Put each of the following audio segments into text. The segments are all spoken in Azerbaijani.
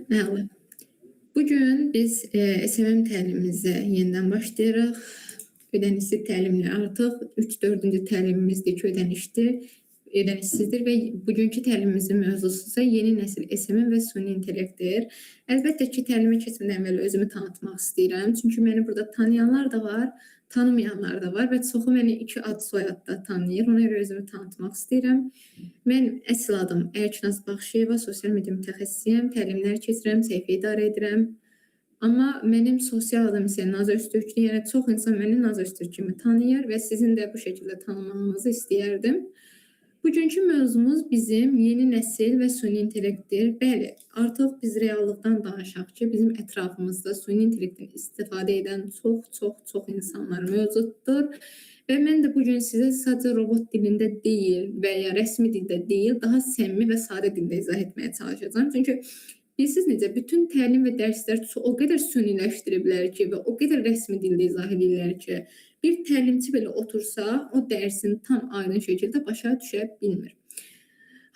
Məli. Bugün biz SMM təlimimizə yenidən başlayırıq. Ödənişsiz təlimlə artıq 3-4-cü təlimimizdir ki, ödənişsizdir və bugünkü təlimimizin mövzusu isə yeni nəsil SMM və süni intellektdir. Əlbəttə ki, təlimə keçmədən əvvəl özümü tanıtmaq istəyirəm. Çünki məni burada tanıyanlar da var, tanımayanlar da var və çoxu məni 2 ad soyadda tanıyır. Ona görə özümü tanıtmaq istəyirəm. Mən əsl adım Əlknaz Baxşıyeva, sosial media mütəxəssisiyəm, təlimlər keçirəm, səhifə idarə edirəm. Amma mənim sosial adım isə Naz Öztürkdür. Yəni çox insan məni Naz Öztürk kimi tanıyır və sizin də bu şəkildə tanımağınızı istəyərdim. Bugünkü mövzumuz bizim yeni nəsil və süni intellektdir. Bəli, artıq biz reallıqdan danışaq ki, bizim ətrafımızda süni intellektin istifadə edən çox insanlar mövcuddur. Və mən də bugün sizə sadəcə robot dilində deyil və ya rəsmi dildə deyil, daha səmimi və sadə dildə izah etməyə çalışacağam. Çünki bilirsiniz necə, bütün təlim və dərslər o qədər süniləşdiriblər ki və o qədər rəsmi dildə izah edirlər ki, bir təlimçi belə otursa, o dərsin tam aydın şəkildə başa düşə bilmir.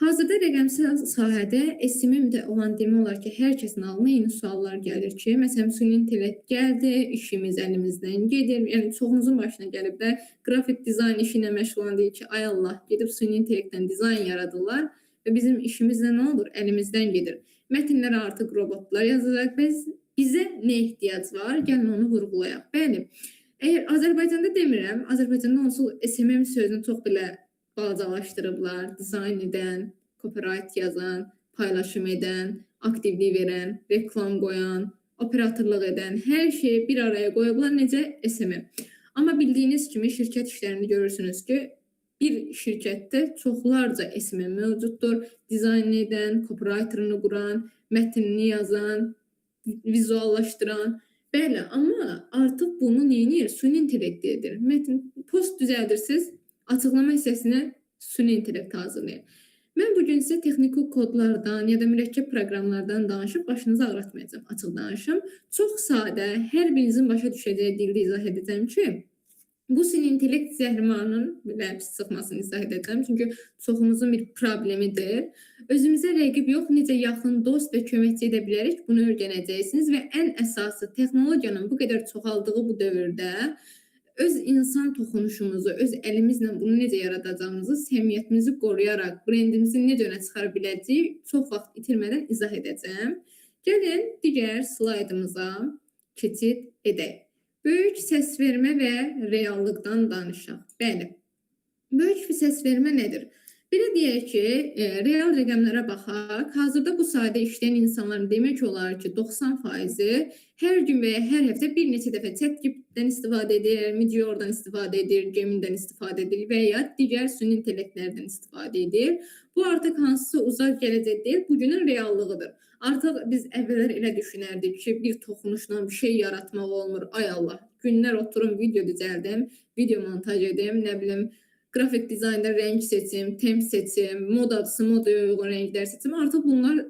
Hazırda rəqəmsal sahədə SMM-də olan demək olar ki, hər kəsin ağlına yeni suallar gəlir ki, məsələn, süni intellekt gəldi, işimiz əlimizdən gedir. Yəni, çoxunuzun başına gəlib də qrafik dizayn işi ilə məşğul olan deyir ki, ay Allah, gedib süni intellektdən dizayn yaradırlar və bizim işimizdə nə olur? Əlimizdən gedir. Mətnləri artıq robotlar yazacaq. Bizə nə ehtiyac var? Gəlin onu vurğulayaq. Bəli, əgər Azərbaycanda demirəm, Azərbaycanda onsuz SMM sözünü çox belə balacalaşdırıblar, dizayn edən, copyright yazan, paylaşım edən, aktivlik verən, reklam qoyan, operatorluq edən, hər şeyi bir araya qoyublar, necə SMM. Amma bildiyiniz kimi şirkət işlərində görürsünüz ki, bir şirkətdə çoxlarca SMM mövcuddur. Dizayn edən, copywriterını quran, mətnini yazan, vizuallaşdıran. Bəli, amma artıq bunu neyinir? Süni intellekt edir. Post düzəldirsiniz, açıqlama hissəsinə süni intellekt hazırlayın. Mən bugün sizə texniki kodlardan ya da mürəkkəb proqramlardan danışıb başınızı ağrıtmayacağım, açıq danışım. Çox sadə, hər birinizin başa düşəcəyi dildə izah edəcəm ki, bu süni intellekt zəhrimarının belə pis çıxmasını izah edəcəm. Çünki çoxumuzun bir problemidir. Özümüzə rəqib yox, necə yaxın dost və köməkçi edə bilərik, bunu öyrənəcəksiniz və ən əsası texnologiyanın bu qədər çoxaldığı bu dövrdə öz insan toxunuşumuzu, öz əlimizlə bunu necə yaradacağımızı, səmiyyətimizi qoruyaraq, brendimizi necə öne çıxara biləcəyik, çox vaxt itirmədən izah edəcəm. Gəlin, digər slaydımıza keçid edək. Böyük səsvermə və reallıqdan danışaq. Bəli, böyük səsvermə nədir? Belə deyək ki, real rəqəmlərə baxaq. Hazırda bu sahədə işləyən insanların demək olar ki, 90%-i hər gün və ya hər həftə bir neçə dəfə ChatGPT-dən istifadə edir, Midjourney-dan istifadə edir, Gemini-dən istifadə edir və ya digər süni intellektlərdən istifadə edir. Bu artıq hansısa uzaq gələcək deyil, bugünün reallığıdır. Artıq biz əvvəllər elə düşünərdik ki, bir toxunuşla bir şey yaratmaq olmur. Ay Allah, günlər oturum, video düzəldim, video montaj edim, nə bilim, qrafik dizaynda rəng seçim, temp seçim, modacısı, modaya uyğun rənglər seçim. Artıq bunlar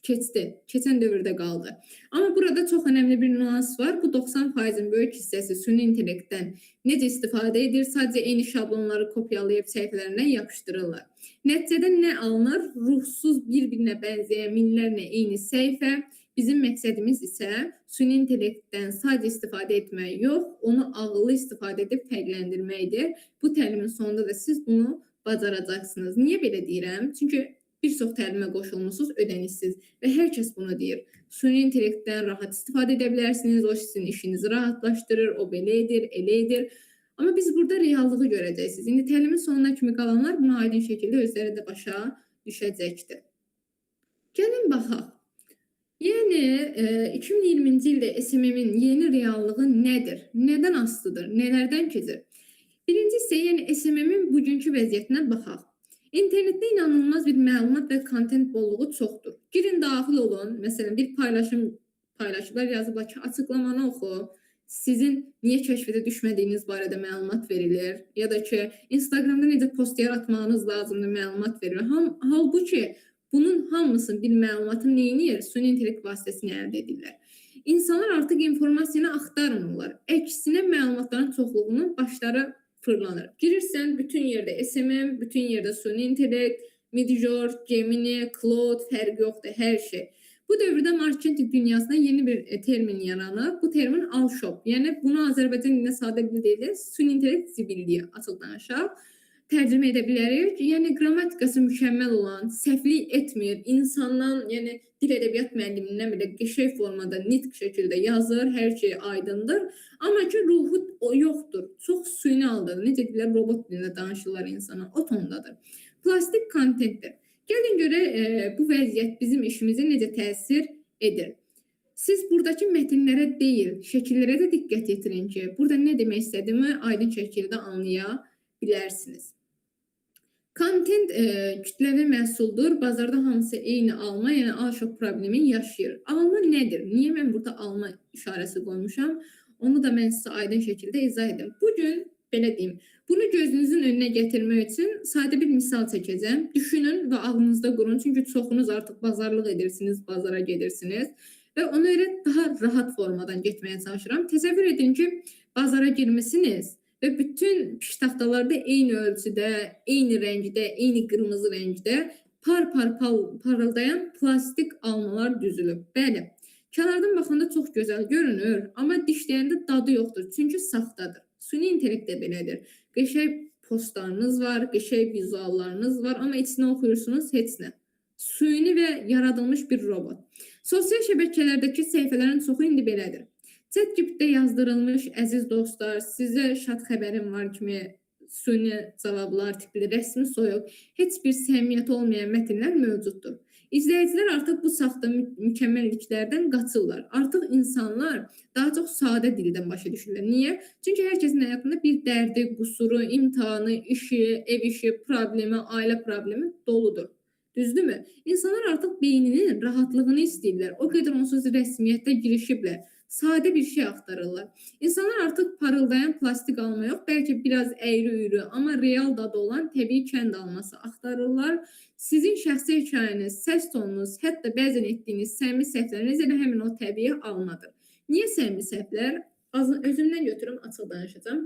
keçdi, keçən dövrdə qaldı. Amma burada çox önəmli bir nüans var. Bu 90%-in böyük hissəsi süni intellektdən necə istifadə edir? Sadəcə eyni şablonları kopyalayıb səhifələrinə yapışdırırlar. Nəticədə nə alınır? Ruhsuz bir-birinə bənzəyən minlərlə eyni səhifə. Bizim məqsədimiz isə süni intellektdən sadəcə istifadə etmək yox, onu ağıllı istifadə edib fərqləndirməkdir. Bu təlimin sonunda da siz bunu bacaracaqsınız. Niyə belə deyirəm? Çünki bir çox təlimə qoşulmusunuz, ödənişsiz və hər kəs bunu deyir. Süni intellektdən rahat istifadə edə bilərsiniz, o sizin işinizi rahatlaşdırır, o belə edir, elə edir. Amma biz burada reallığı görəcəksiniz. İndi təlimin sonuna kimi qalanlar buna aydın şəkildə özləri də başa düşəcəkdir. Gəlin baxaq. Yəni, 2020-ci ildə SMM-in yeni reallığı nədir? Nədən asılıdır? Nələrdən keçir? Birincisi, yəni SMM-in bugünkü vəziyyətinə baxaq. İnternetdə inanılmaz bir məlumat və kontent bolluğu çoxdur. Girin, daxil olun. Məsələn, bir paylaşıblar, yazıblar ki, açıqlamanı oxu. Sizin niyə kəşfədə düşmədiyiniz barədə məlumat verilir. Ya da ki, Instagramda necə post yaratmağınız lazımdır, məlumat verilir. Halbuki, bunun hamısını bir məlumatı neyinir? Süni intellekt vasitəsini əldə edirlər. İnsanlar artıq informasiyanı axtarmırlar. Əksinə məlumatların çoxluğunun başları fırlanır. Girirsən, bütün yerdə SMM, bütün yerdə süni intellekt, Midjourney, Gemini, Claude, fərqi yoxdur, hər şey. Bu dövrdə marketinq dünyasında yeni bir termin yaranıb. Bu termin Alshop. Yəni bunu Azərbaycan dilində sadə dil deyilir. Süni intellekt zibilliyi açıq danışaq. Tərcümə edə bilərik. Yəni qrammatikası mükəmməl olan, səhvlik etmir, insandan, yəni dil ədəbiyyat müəllimindən belə qəşəng formada, nitq şəkildə yazır, hər şey aydındır. Amma ki ruhu o yoxdur. Çox süni haldadır. Necə deyirlər, robot dilində danışırlar insana. O tondadır. Plastik kontentdir. Gəlin görək bu vəziyyət bizim işimizə necə təsir edir. Siz buradakı metinlərə deyil, şəkillərə də diqqət yetirin ki, burada nə demək istədiyimi aydın şəkildə anlaya bilərsiniz. Content kütləvi məhsuldur. Bazarda hamısı eyni alma, yəni Alshop problemi yaşayır. Alma nədir? Niyə mən burada alma işarəsi qoymuşam? Onu da mən sizə aydın şəkildə izah edim. Bugün belə deyim, bunu gözünüzün önünə gətirmək üçün sadə bir misal çəkəcəm. Düşünün və ağlınızda qurun. Çünki çoxunuz artıq bazarlıq edirsiniz, bazara gedirsiniz və ona görə daha rahat formadan getməyə çalışıram. Təsəvvür edin ki, bazara girmisiniz və bütün piştaxtalarda eyni ölçüdə, eyni rəngdə, eyni qırmızı rəngdə parıldayan plastik almalar düzülüb. Bəli, kənardan baxanda çox gözəl görünür, amma dişləyəndə dadı yoxdur, çünki saxtadır. Süni intellekt də belədir. Qəşəng postlarınız var, qəşəng vizuallarınız var, amma içinə oxuyursunuz heç nə. Süni və yaradılmış bir robot. Sosial şəbəkələrdəki səhifələrin çoxu indi belədir. ChatGPT-də yazdırılmış əziz dostlar, sizə şad xəbərim var kimi süni cavablar tipli, rəsmi soyuq, heç bir səmimiyyət olmayan mətinlər mövcuddur. İzləyicilər artıq bu saxta mükəmməlliklərdən qaçırlar. Artıq insanlar daha çox sadə dildən başa düşürlər. Niyə? Çünki hər kəsin həyatında bir dərdi, qusuru, imtahanı, işi, ev işi, problemi, ailə problemi doludur. Düzdürmü? İnsanlar artıq beyninin rahatlığını istəyirlər. O qədər onsuz rəsmiyyətdə girişiblər. Sadə bir şey axtarırlar. İnsanlar artıq parıldayan plastik alma yox, bəlkə biraz əyri-üyrü, amma real dadı olan təbii kənd alması axtarırlar. Sizin şəxsi hekayəniz, səs tonunuz, hətta bəzən etdiyiniz səmimi səhvləriniz elə həmin o təbii almadır. Niyə səmimi səhvlər? Özümdən götürüm, açıq danışacağım.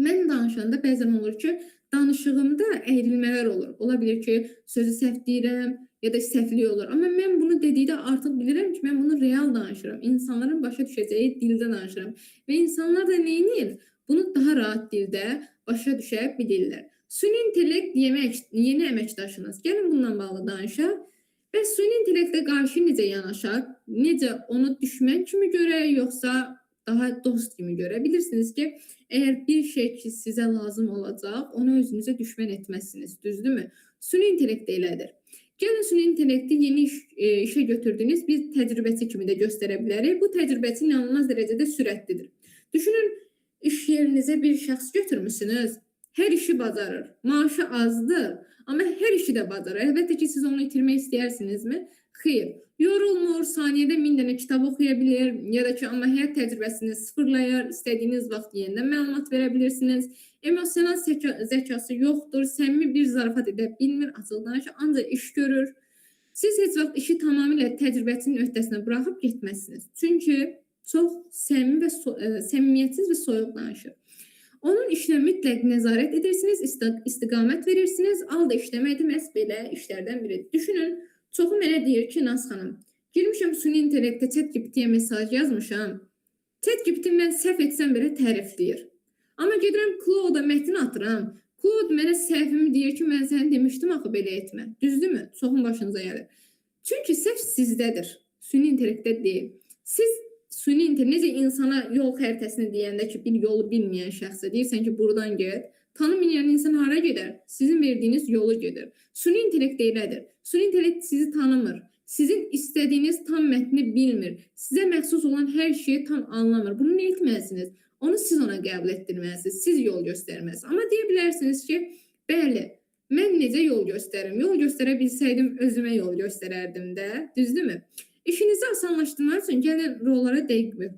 Mən danışanda bəzən olur ki, danışığımda əyrilmələr olur. Ola bilir ki, sözü səhv deyirəm ya da səhvlik olur. Amma mən bunu dedikdə artıq bilirəm ki, mən bunu real danışıram. İnsanların başa düşəcəyi dildə danışıram. Və insanlar da neyinir? Bunu daha rahat dildə başa düşə bilirlər. Süni intellekt yeni əməkdaşınız. Gəlin bununla bağlı danışaq. Və süni intellektə qarşı necə yanaşaq? Necə onu düşmən kimi görək, yoxsa daha dost kimi görə bilirsiniz ki, əgər bir şey ki sizə lazım olacaq, onu özünüzə düşmən etməzsiniz, düzdürmü? Süni intellekt elədir. Gəlin süni intellekti yeni işə götürdüyünüz bir təcrübəçi kimi də göstərə bilərik. Bu təcrübəçi inanılmaz dərəcədə sürətlidir. Düşünün, iş yerinizə bir şəxs götürmüsünüz, hər işi bacarır, maaşı azdır, amma hər işi də bacarır. Əlbəttə ki, siz onu itirmək istəyərsinizmi? Xeyr. Yorulmur, saniyədə 1000 dənə kitab oxuya bilir, ya da ki, amma həyat təcrübəsini sıfırlayar, istədiyiniz vaxt yenidən məlumat verə bilirsiniz. Emosional zəkası yoxdur, səmimi bir zarafat edə bilmir, açıq danışır, ancaq iş görür. Siz heç vaxt işi tamamilə təcrübəsinin öhdəsinə buraxıb getməzsiniz. Çünki çox səmimi və səmimiyyətsiz və soyuq danışır. Onun işinə mütləq nəzarət edirsiniz, istiqamət verirsiniz, alda işləmək də məhz belə işlərdən biridir. Düşünün, çoxu mənə deyir ki, Naz xanım, girmişəm süni intellektə ChatGPT-yə mesaj yazmışam. ChatGPT mən səhv etsəm belə tərifləyir. Amma gedirəm Claude-a mətin atıram. Claude mənə səhvimi deyir ki, mən sənə demişdim axı belə etmə. Düzdürmü? Çoxun başınıza gəlir. Çünki səhv sizdədir. Süni intellektdə deyil. Siz süni intellekt necə insana yol xəritəsini deyəndə ki, bir yolu bilməyən şəxsə deyirsən ki, buradan get. Tanımayan insan hara gedər? Sizin verdiyiniz yolu gedir. Süni intellekt elədir. Süni intellekt sizi tanımır. Sizin istədiyiniz tam mətni bilmir. Sizə məxsus olan hər şeyi tam anlamır. Bunu nə etməlisiniz? Onu siz ona qəbul etdirməlisiniz. Siz yol göstərməlisiniz. Amma deyə bilərsiniz ki, bəli, mən necə yol göstərim? Yol göstərə bilsəydim, özümə yol göstərərdim də. Düzdürmü? İşinizi asanlaşdırmaq üçün gəlin rollara dəqiq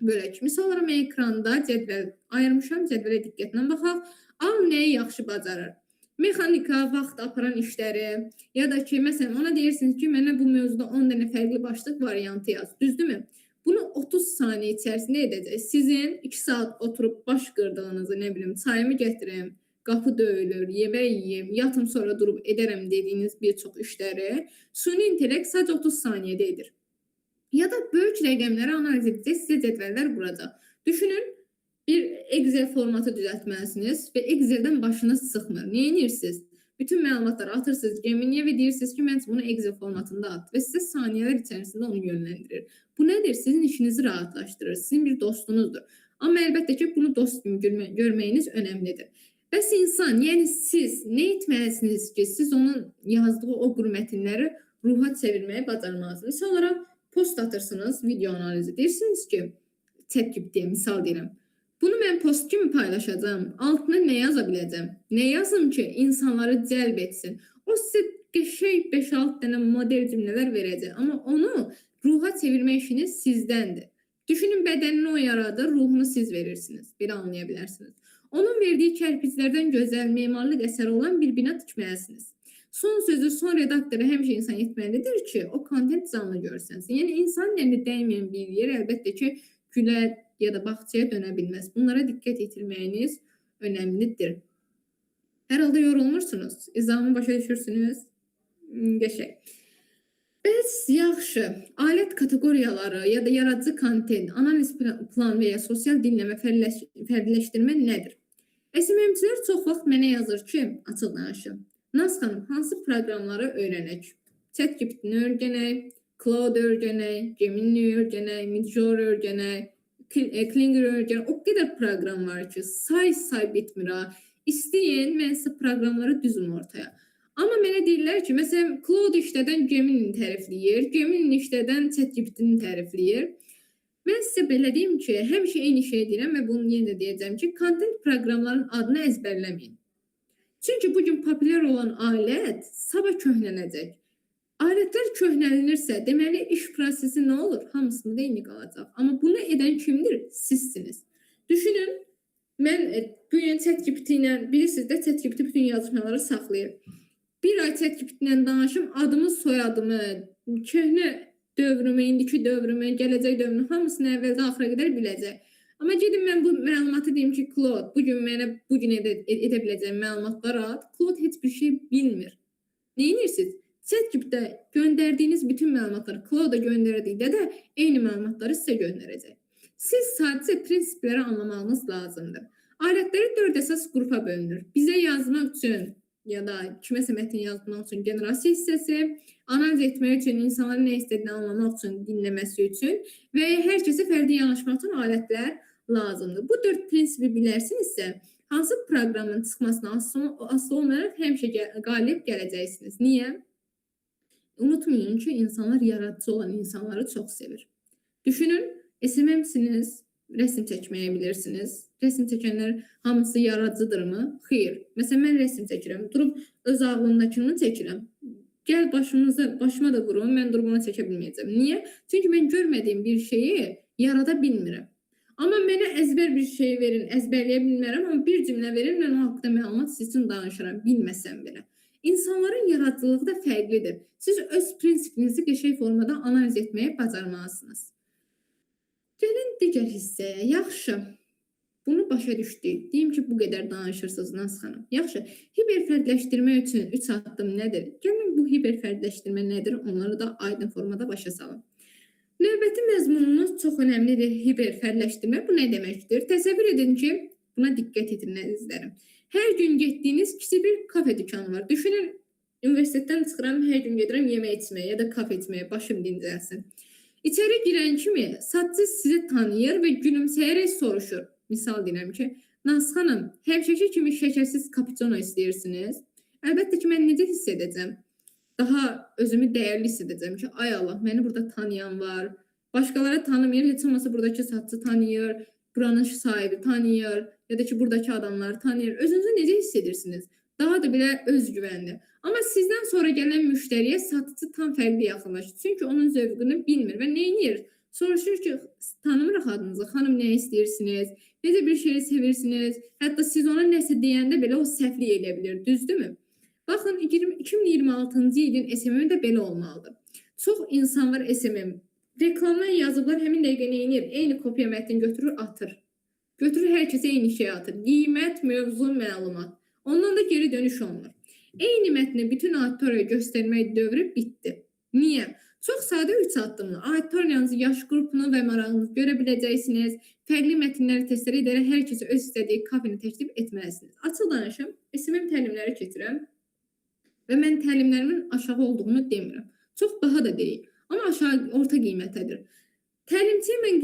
bölək. Misal olaraq mən ekranda cədvəl ayırmışam, cədvələ diqqətlə baxaq. Al nəyi yaxşı bacarır? Mexanika, vaxt aparan işləri, ya da ki, məsələn, ona deyirsiniz ki, mənə bu mövzuda 10 dənə fərqli başlıq variantı yaz. Düzdürmü? Bunu 30 saniyə içərisində edəcək. Sizin 2 saat oturub baş qırdığınızı, nə bilim, çayımı gətirim, qapı döyülür, yemək yeyim, yatım sonra durub edərəm dediyiniz bir çox işləri süni intellekt sadəcə 30 saniyədə edir. Ya da böyük rəqəmləri analiz edəcək, sizə cədvəllər quracaq. Düşünün, bir Excel formatı düzəltməlisiniz və Exceldən başınız sıxmır. Nə edirsiniz? Bütün məlumatları atırsınız Geminiyə və deyirsiniz ki, mən bunu Excel formatında at və sizə saniyələr içərisində onu yönləndirir. Bu nədir? Sizin işinizi rahatlaşdırır, sizin bir dostunuzdur. Amma əlbəttə ki, bunu dost kimi görməyiniz önəmlidir. Bəs insan, yəni siz nə etməlisiniz ki, siz onun yazdığı o quru mətinləri ruha çevirməyi bacarmalısınız. Misal olaraq, post atırsınız, video analizi. Deyirsiniz ki, ChatGPT-yə misal deyirəm. Bunu mən post kimi paylaşacağım. Altına nə yaza biləcəm? Nə yazım ki, insanları cəlb etsin? O sizə qəşəng 5-6 dənə model cümlələr verəcək. Amma onu ruha çevirmə işiniz sizdəndir. Düşünün, bədənini o yaradır, ruhunu siz verirsiniz. Belə anlaya bilərsiniz. Onun verdiyi kərpiclərdən gözəl, memarlıq əsəri olan bir bina tikməlisiniz. Son sözü, son redaktoru həmişə insan etməlidir ki, o kontent canlı görsənsin. Yəni, insanın əlində dəyməyən bir yer əlbəttə ki, gülə ya da bağçaya dönə bilməz. Bunlara diqqət yetirməyiniz önəmlidir. Hər halda yorulmursunuz. İzahımı başa düşürsünüz. Qəşəng. Bəs yaxşı, alət kateqoriyaları ya da yaradıcı kontent, analiz plan və ya sosial dinləmə, fərdiləşdirmə nədir? SMM-çilər çox vaxt mənə yazır ki, açıq danışım. Naz xanım, hansı proqramları öyrənək? ChatGPT-ni öyrənək, Cloud öyrənək, Gemini öyrənək, Midjourney öyrənək, Klinger öyrənək. O qədər proqram var ki, say bitmir ha. İstəyin, mən sizə proqramları düzüm ortaya. Amma mənə deyirlər ki, məsələn, Cloud işlədən Gemini tərifləyir, Gemini işlədən ChatGPT-ni tərifləyir. Mən sizə belə deyim ki, həmişə eyni şey deyirəm və bunu yenə də deyəcəm ki, content proqramların adını əzbərləməyin. Çünki bugün populyar olan alət sabah köhnələcək. Alətlər köhnələnirsə, deməli iş prosesi nə olur? Hamısında eyni qalacaq. Amma bunu edən kimdir? Sizsiniz. Düşünün, mən bugün ChatGPT ilə, bilirsiniz də ChatGPT bütün yazışmaları saxlayır. Bir ay ChatGPT ilə danışım, adımı, soyadımı, köhnə dövrümü, indiki dövrümü, gələcək dövrümü hamısını əvvəldən axıra qədər biləcək. Amma gedim mən bu məlumatı deyim ki, Claude, bugün mənə bugün edə biləcəyim məlumatlar at. Claude heç bir şey bilmir. Nə edirsiniz? ChatGPT-də göndərdiyiniz bütün məlumatları Claude-a göndərdikdə də eyni məlumatları sizə göndərəcək. Siz sadəcə prinsipləri anlamağınız lazımdır. Alətləri 4 əsas qrupa bölünür. Bizə yazmaq üçün ya da kiməsə mətn yazmaq üçün generasiya hissəsi, analiz etmək üçün, insanların nə istədiyini anlamaq üçün, dinləməsi üçün və hər kəsə fərdi yanaşmaq üçün alətlər lazımdır. Bu 4 prinsipi bilərsinizsə, hansı proqramın çıxmasına asılı olmayaraq həmişə qalib gələcəksiniz. Niyə? Unutmayın ki, insanlar yaradıcı olan insanları çox sevir. Düşünün, SMM-siniz, rəsm çəkməyə bilirsiniz. Rəsm çəkənlər hamısı yaradıcıdırmı? Xeyr. Məsələn, mən rəsm çəkirəm. Durub öz ağlımdakını çəkirəm. Gəl başıma da vurun, mən durub onu çəkə bilməyəcəm. Niyə? Çünki mən görmədiyim bir şeyi yarada bilmirəm. Amma mənə əzbər bir şey verin, əzbərləyə bilmərəm, amma bir cümlə verin, mən o haqda məlumat siz üçün danışıram, bilməsəm belə. İnsanların yaradıcılığı da fərqlidir. Siz öz prinsipinizi qəşəng formada analiz etməyə bacarmalısınız. Gəlin digər hissəyə. Yaxşı. Bunu başa düşdük. Deyim ki, bu qədər danışırsınız Naz xanım. Yaxşı. Hiperfərdləşdirmə üçün 3 addım nədir? Gəlin bu hiperfərdləşdirmə nədir? Onları da aydın formada başa salın. Növbəti məzmunumuz çox önəmlidir. Hiperfərdləşdirmə bu nə deməkdir? Təsəvvür edin ki, buna diqqət edin əzizlərim. Hər gün getdiyiniz kiçik bir kafe dükanı var. Düşünün, universitetdən çıxıram, hər gün gedirəm yemək içməyə ya da kafe içməyə, başım dincəlsin. İçəri girən kimi satıcı sizi tanıyır və gülümsəyərək soruşur. Misal deyirəm ki, Naz xanım, həmişəki kimi şəkərsiz kapuçino istəyirsiniz? Əlbəttə ki, mən necə hiss edəcəm? Daha özümü dəyərli hiss edəcəm ki, ay Allah, məni burada tanıyan var. Başqaları tanımır, heç olmasa buradakı satıcı tanıyır, buranın sahibi tanıyır, ya da ki, buradakı adamlar tanıyır. Özünüzü necə hiss edirsiniz? Daha da belə özgüvənli. Amma sizdən sonra gələn müştəriyə satıcı tam fərqli yaxınlaşır. Çünki onun zövqünü bilmir və nə edir? Soruşur ki, tanımırıq adınızı, xanım nə istəyirsiniz, necə bir şeyi sevirsiniz, hətta siz ona nəsə deyəndə belə o səhvlik edə bilir, düzdürmü? Baxın, 2026-cı ilin SMM də belə olmalıdır. Çox insan var SMM. Reklamdan yazıblar, həmin dəqiqə nə edir? Eyni kopya mətn götürür, atır. Götürür, hər kəsə eyni şey atır. Qiymət, mövzu, məlumat. Ondan da geri dönüş olmur. Eyni mətni bütün auditoriyaya göstərmək dövrü bitdi. Niyə? Çox sadə 3 addımlı. Auditoriyanızı, yaş qrupunu və marağınızı görə biləcəksiniz. Fərqli mətnləri testlər edərək hər kəsə öz istədiyi kafeni təklif etməlisiniz. Açıq danışım, SMM təlimləri keçirəm və mən təlimlərimin aşağı olduğunu demirəm. Çox baha da deyil, amma aşağı orta qiymətədir. Təlimçiyə mən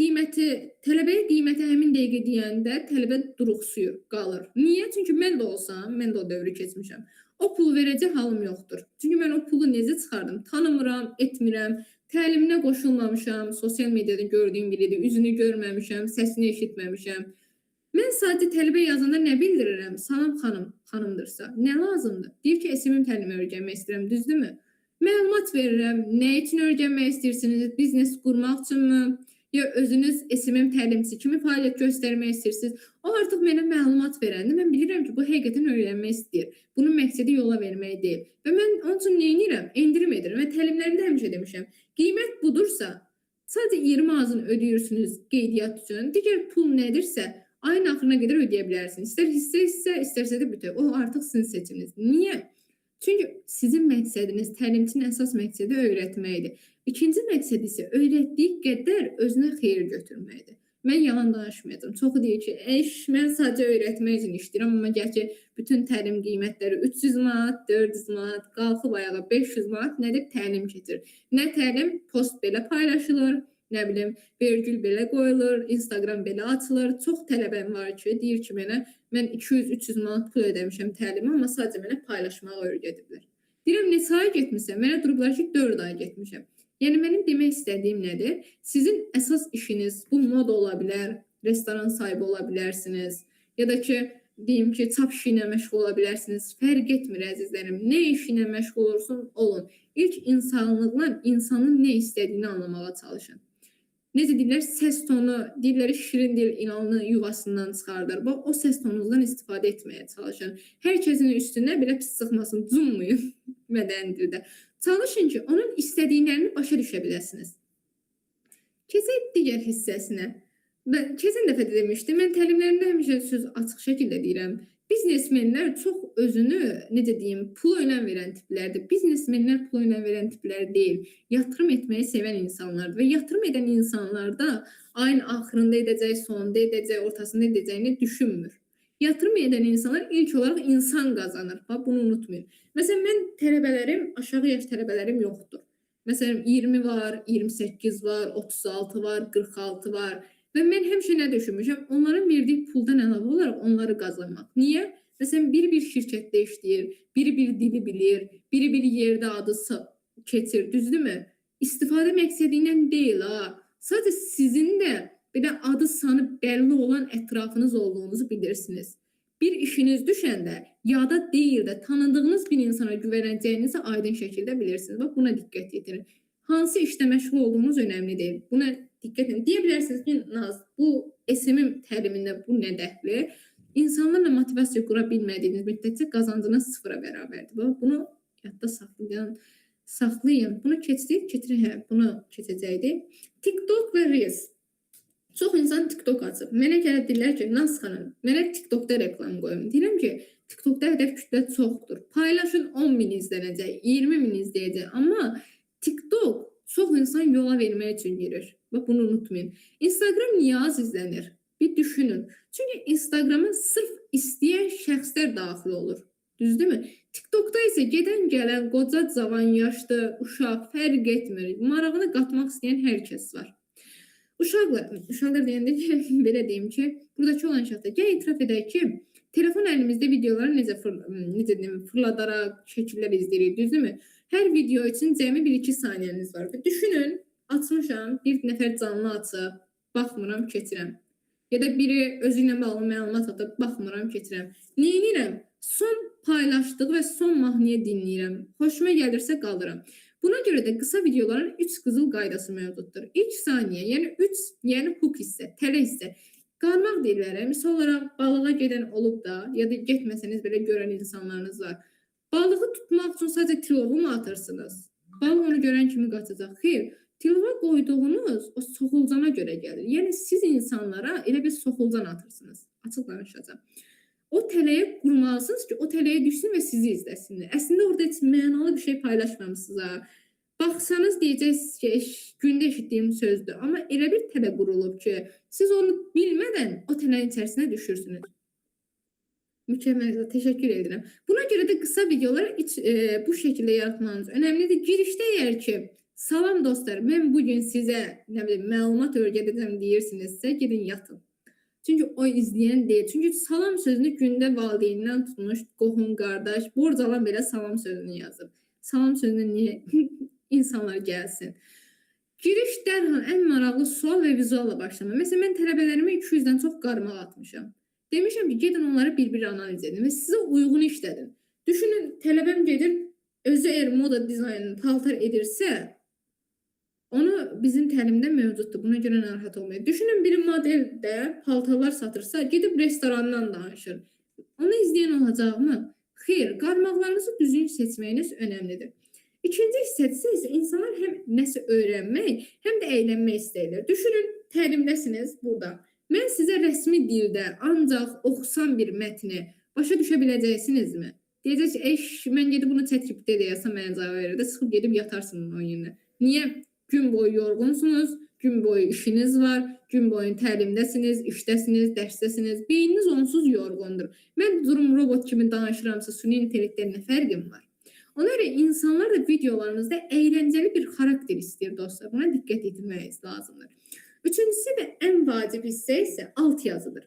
tələbəyə qiyməti həmin dəqiqə deyəndə tələbə duruxsuyur, qalır. Niyə? Çünki mən də olsam, mən də o dövrü keçmişəm. O pulu verəcək halım yoxdur. Çünki mən o pulu necə çıxardım? Tanımıram, etmirəm, təliminə qoşulmamışam, sosial mediada gördüyüm biridir, üzünü görməmişəm, səsini eşitməmişəm. Mən sadəcə tələbə yazanda nə bildirirəm? Salam xanım, xanımdırsa, nə lazımdır? Deyir ki, SMM təlimi öyrənmək istəyirəm, düzdürmü? Məlumat verirəm, nə üçün öyrənmək istəyirsiniz? Biznes qurmaq üçünmü? Ya özünüz SMM təlimçisi kimi fəaliyyət göstərmək istəyirsiniz? O artıq mənə məlumat verəndə mən bilirəm ki, bu həqiqətən öyrənmək istəyir. Bunun məqsədi yola vermək deyil. Və mən onun üçün nə edirəm? Endirim edirəm və təlimlərimdə həmişə demişəm. Qiymət budursa, sadəcə 20 azını ödəyirsiniz qeydiyyat üçün. Digər pul nədirsə, ayın axırına qədər ödəyə bilərsiniz. İstər hissə, istərsə də bütöv. O artıq sizin seçiminiz. Niyə? Çünki sizin məqsədiniz, təlimçinin əsas məqsədi öyrətməkdir. İkinci məqsəd isə öyrətdiyi qədər özünə xeyir götürməkdir. Mən yalan danışmayacağam. Çoxu deyir ki, mən sadəcə öyrətmək üçün işləyirəm, amma gerçi bütün təlim qiymətləri 300 manat, 400 manat, qalxıb ayağa 500 manat nədir? Təlim keçir. Nə təlim? Post belə paylaşılır, nə bilim, vergül belə qoyulur, Instagram belə açılır. Çox tələbəm var ki, deyir ki, mən 200-300 manat pul ödəmişəm təlimə, amma sadəcə mənə paylaşmağı öyrədiblər. Deyirəm, neçə ay getmişəm? Mənə durublar ki, 4 ay getmişəm. Yəni, mənim demək istədiyim nədir? Sizin əsas işiniz bu mod ola bilər, restoran sahibi ola bilərsiniz, ya da ki, deyim ki, çap işi ilə məşğul ola bilərsiniz. Fərq etmir, əzizlərim. Nə iş ilə məşğul olursun, olun. İlk insanlıqla insanın nə istədiyini anlamağa çalışın. Necə deyirlər, səs tonu, deyirlər, şirin dil ilanı yuvasından çıxardır. Bax, o səs tonunuzdan istifadə etməyə çalışın. Hər kəsin üstünə belə pis çıxmasın, cummayın mədəni dildə. Çalışın ki, onun istədiklərini başa düşə biləsiniz. Keçək digər hissəsinə. Keçən dəfə də demişdim, mən təlimlərimdə həmişə söz açıq şəkildə deyirəm. Biznesmenlər çox özünü, necə deyim, pula önəm verən tiplərdir. Biznesmenlər pula önəm verən tiplər deyil. Yatırım etməyi sevən insanlardır. Və yatırım edən insanlar da ayın axırında edəcək, sonunda edəcək, ortasında edəcəyini düşünmür. Yatırım edən insanlar ilk olaraq insan qazanır. Bunu unutmayın. Məsələn, mən tələbələrim, aşağı yaş tələbələrim yoxdur. Məsələn, 20 var, 28 var, 36 var, 46 var. Və mən həmişə nə düşünmüşəm? Onların verdiyi puldan əlavə olaraq onları qazanmaq. Niyə? Məsələn, biri bir şirkətdə işləyir, biri bir dili bilir, biri bir yerdə adı keçir, düzdürmü? İstifadə məqsədi ilə deyil, ha. Sadəcə sizin də belə adı sanı bəlli olan ətrafınız olduğunuzu bilirsiniz. Bir işiniz düşəndə yada deyil də tanıdığınız bir insana güvənəcəyinizi aydın şəkildə bilirsiniz. Bax, buna diqqət yetirin. Hansı işdə məşğul olduğunuz önəmli deyil. Buna diqqət edin. Deyə bilərsiniz ki, Naz, bu SMM təlimində bu nə dəxli? İnsanlarla motivasiya qura bilmədiyiniz müddətcə qazancınız sıfıra bərabərdir. Bunu yadda saxlayın. Bunu keçirik, bunu keçəcəkdir. TikTok və Reels. Çox insan TikTok açıb. Mənə gəlib deyirlər ki, Naz xanım, mənə TikTokda reklam qoyun. Deyirəm ki, TikTokda hədəf kütlə çoxdur. Paylaşın 10 min izlənəcək, 20 min izləyəcək. Amma TikTok çox insan yola vermək üçün girir. Bax, bunu unutmayın. Instagram niyə az izlənir? Bir düşünün. Çünki Instagrama sırf istəyən şəxslər daxil olur. Düzdürmü? TikTokda isə gedən gələn, qoca, cavan, yaşlı, uşaq fərq etmir. Marağını qatmaq istəyən hər kəs var. Uşaqlar deyəndə ki, belə deyim ki, buradakı olan şəxslər gəl etiraf edək ki, telefon əlimizdə videoları necə fırladaraq şəkillər izləyirik, düzdürmü? Hər video üçün cəmi 1-2 saniyəniz var. Düşünün, açmışam, bir nəfər canlı açıb, baxmıram, keçirəm. Ya da biri özü ilə bağlı məlumat atıb, baxmıram, keçirəm. Nə edirəm? Son paylaşdığı və son mahnıya dinləyirəm. Xoşuma gəlirsə qalıram. Buna görə də qısa videoların 3 qızıl qaydası mövcuddur. İlk saniyə, yəni hook hissə, tələ hissə. Qarmaq deyirlər, misal olaraq balığa gedən olub da, ya da getməsəniz belə görən insanlarınız var. Balığı tutmaq üçün sadəcə tilovu mu atırsınız? Balıq onu görən kimi qaçacaq. Xeyr, tilova qoyduğunuz o soxulcana görə gəlir. Yəni siz insanlara elə bir soxulcan atırsınız. Açıq danışacağım. O tələyə qurmalısınız ki, o tələyə düşsün və sizi izləsinlər. Əslində orada heç mənalı bir şey paylaşmamısınız ha. Baxsanız deyəcəksiniz ki, gündə eşitdiyim sözdür. Amma elə bir tələ qurulub ki, siz onu bilmədən o tələyin içərisinə düşürsünüz. Mükemmel, teşekkür ederim. Buna göre de kısa videoları bu şekilde yaratmanız önemlidir. Girişte eğer ki salam dostlar, ben bugün size ne bileyim məlumat öyrədəcəm deyirsinizsə, gidin yatın. Çünkü o izleyen değil. Çünkü salam sözünü gündə valideynindən tutmuş, qohum, qardaş, borc alan belə salam sözünü yazıb. Salam sözünü niye insanlar gəlsin? Giriş dərhal ən maraqlı sual və vizualla başlama. Mesela mən tələbələrimə 200-dən çox qarmaq atmışam. Demişəm ki, gedin onları bir-bir analiz edin və sizə uyğun işlədin. Düşünün, tələbəm gedir, özü əgər moda dizaynını paltar edirsə, onu bizim təlimdə mövcuddur. Buna görə narahat olmayın. Düşünün, bir model də paltarlar satırsa, gedib restorandan danışır. Onu izləyən olacaqmı? Xeyr, qarmaqlarınızı düzgün seçməyiniz önəmlidir. İkinci hissəsi isə insanlar həm nəsə öyrənmək, həm də əylənmək istəyirlər. Düşünün, təlimdəsiniz burada. Mən sizə rəsmi dildə ancaq oxusam bir mətni başa düşə biləcəksinizmi? Deyəcəksiniz, mən gedib bunu ChatGPT-də də yazsam mənə cavab verir də, çıxıb gedib yatarsınız onun yerinə. Niyə? Gün boyu yorğunsunuz, gün boyu işiniz var, gün boyu təlimdəsiniz, işdəsiniz, dərsdəsiniz. Beyniniz onsuz yorğundur. Mən durum robot kimi danışıramsa, süni intellektdən nə fərqim var? Ona görə insanlar da videolarınızda əyləncəli bir xarakter istəyir dostlar. Buna diqqət etməyiniz lazımdır. Üçüncüsü və ən vacib hissə isə alt yazıdır.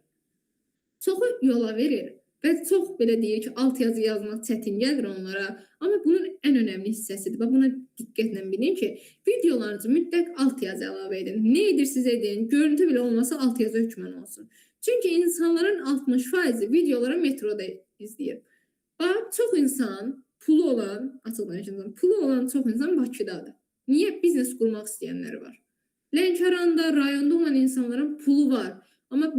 Çoxu yola verir və çox belə deyir ki, alt yazı yazmaq çətin gəlir onlara. Amma bunun ən önəmli hissəsidir. Və buna diqqətlə bilin ki, videolarınızı mütləq alt yazı əlavə edin. Nə edirsiniz edin, görüntü belə olmasa alt yazı hökmən olsun. Çünki insanların 60% videoları metroda izləyir. Bax, çox insan, pulu olan, açıqlayacağım, pulu olan çox insan Bakıdadır. Niyə? Biznes qurmaq istəyənləri var. Lənkəranda, rayonda olan insanların pulu var. Amma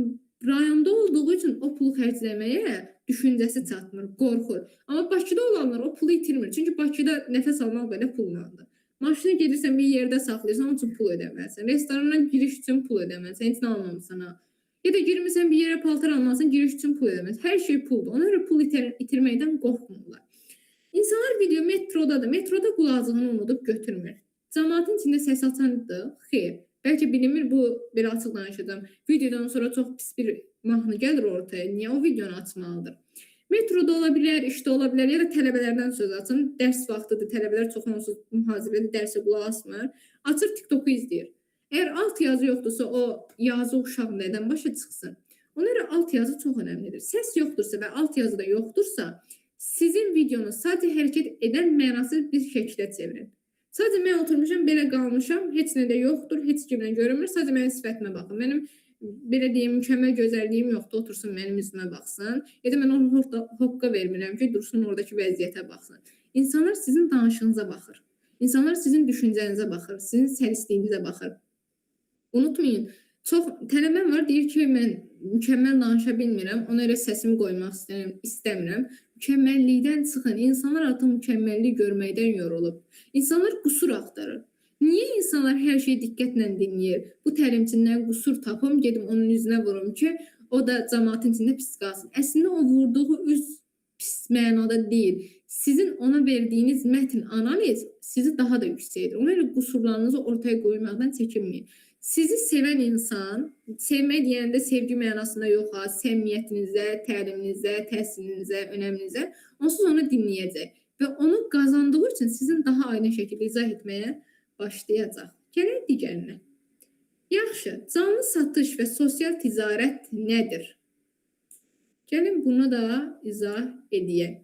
rayonda olduğu üçün o pulu xərcləməyə düşüncəsi çatmır, qorxur. Amma Bakıda olanlar o pulu itirmir. Çünki Bakıda nəfəs almaq belə pullandır. Maşını gedirsən bir yerdə saxlayırsan, onun üçün pul ödəməlisən. Restorana giriş üçün pul ödəməlisən, heç nə almamısan ha. Ya da girmirsən bir yerə paltar almalısan, giriş üçün pul ödəməlisən. Hər şey puldur. Ona görə pul itirməkdən qorxmurlar. İnsanlar video metrodadır. Metroda qulağını unudub götürmür. Cəmaatın içində səs açandır. Xeyr. Bəlkə bilinmir, bu belə açıq danışacağım. Videodan sonra çox pis bir mahnı gəlir ortaya. Niyə o videonu açmalıdır? Metroda ola bilər, işdə ola bilər, ya da tələbələrdən söz açın. Dərs vaxtıdır, tələbələr çox onsuz mühasibədə dərsə qulaq asmır. Açır TikTok-u izləyir. Əgər alt yazı yoxdursa, o yazı uşaq nədən başa çıxsın? Ona görə alt yazı çox önəmlidir. Səs yoxdursa və alt yazı da yoxdursa, sizin videonuz sadəcə hərəkət edən mənasız bir şəklə çevirin. Sadəcə mən oturmuşam, belə qalmışam, heç nə də yoxdur, heç kimlə görünmür, sadəcə mənim sifətimə baxın. Mənim belə deyim, mükəmməl gözəlliyim yoxdur, otursun mənim üzümə baxsın. Ya da mən onu hoqqa vermirəm ki, dursun oradakı vəziyyətə baxsın. İnsanlar sizin danışığınıza baxır. İnsanlar sizin düşüncənizə baxır, sizin səlisliyinizə baxır. Unutmayın, çox tələbəm var, deyir ki, mən mükəmməl danışa bilmirəm, ona görə səsimi qoymaq istəmirəm. Mükəmməllikdən çıxın. İnsanlar artıq mükəmməllik görməkdən yorulub. İnsanlar qusur axtarır. Niyə insanlar hər şeyi diqqətlə dinləyir? Bu təlimçindən qusur tapım, gedim onun üzünə vurum ki, o da cəmaatın içində pis qalsın. Əslində o vurduğu üz pis mənada deyil. Sizin ona verdiyiniz mətn analiz sizi daha da yüksəkdir. Ona görə qusurlarınızı ortaya qoymaqdan çəkinməyin. Sizi sevən insan, sevmək deyəndə sevgi mənasında yox ha, səmimiyyətinizə, təliminizə, təhsilinizə, önəminizə, onsuz onu dinləyəcək və onu qazandığı üçün sizin daha aydın şəkildə izah etməyə başlayacaq. Gələk digərinə. Yaxşı, canlı satış və sosial ticarət nədir? Gəlin bunu da izah edək.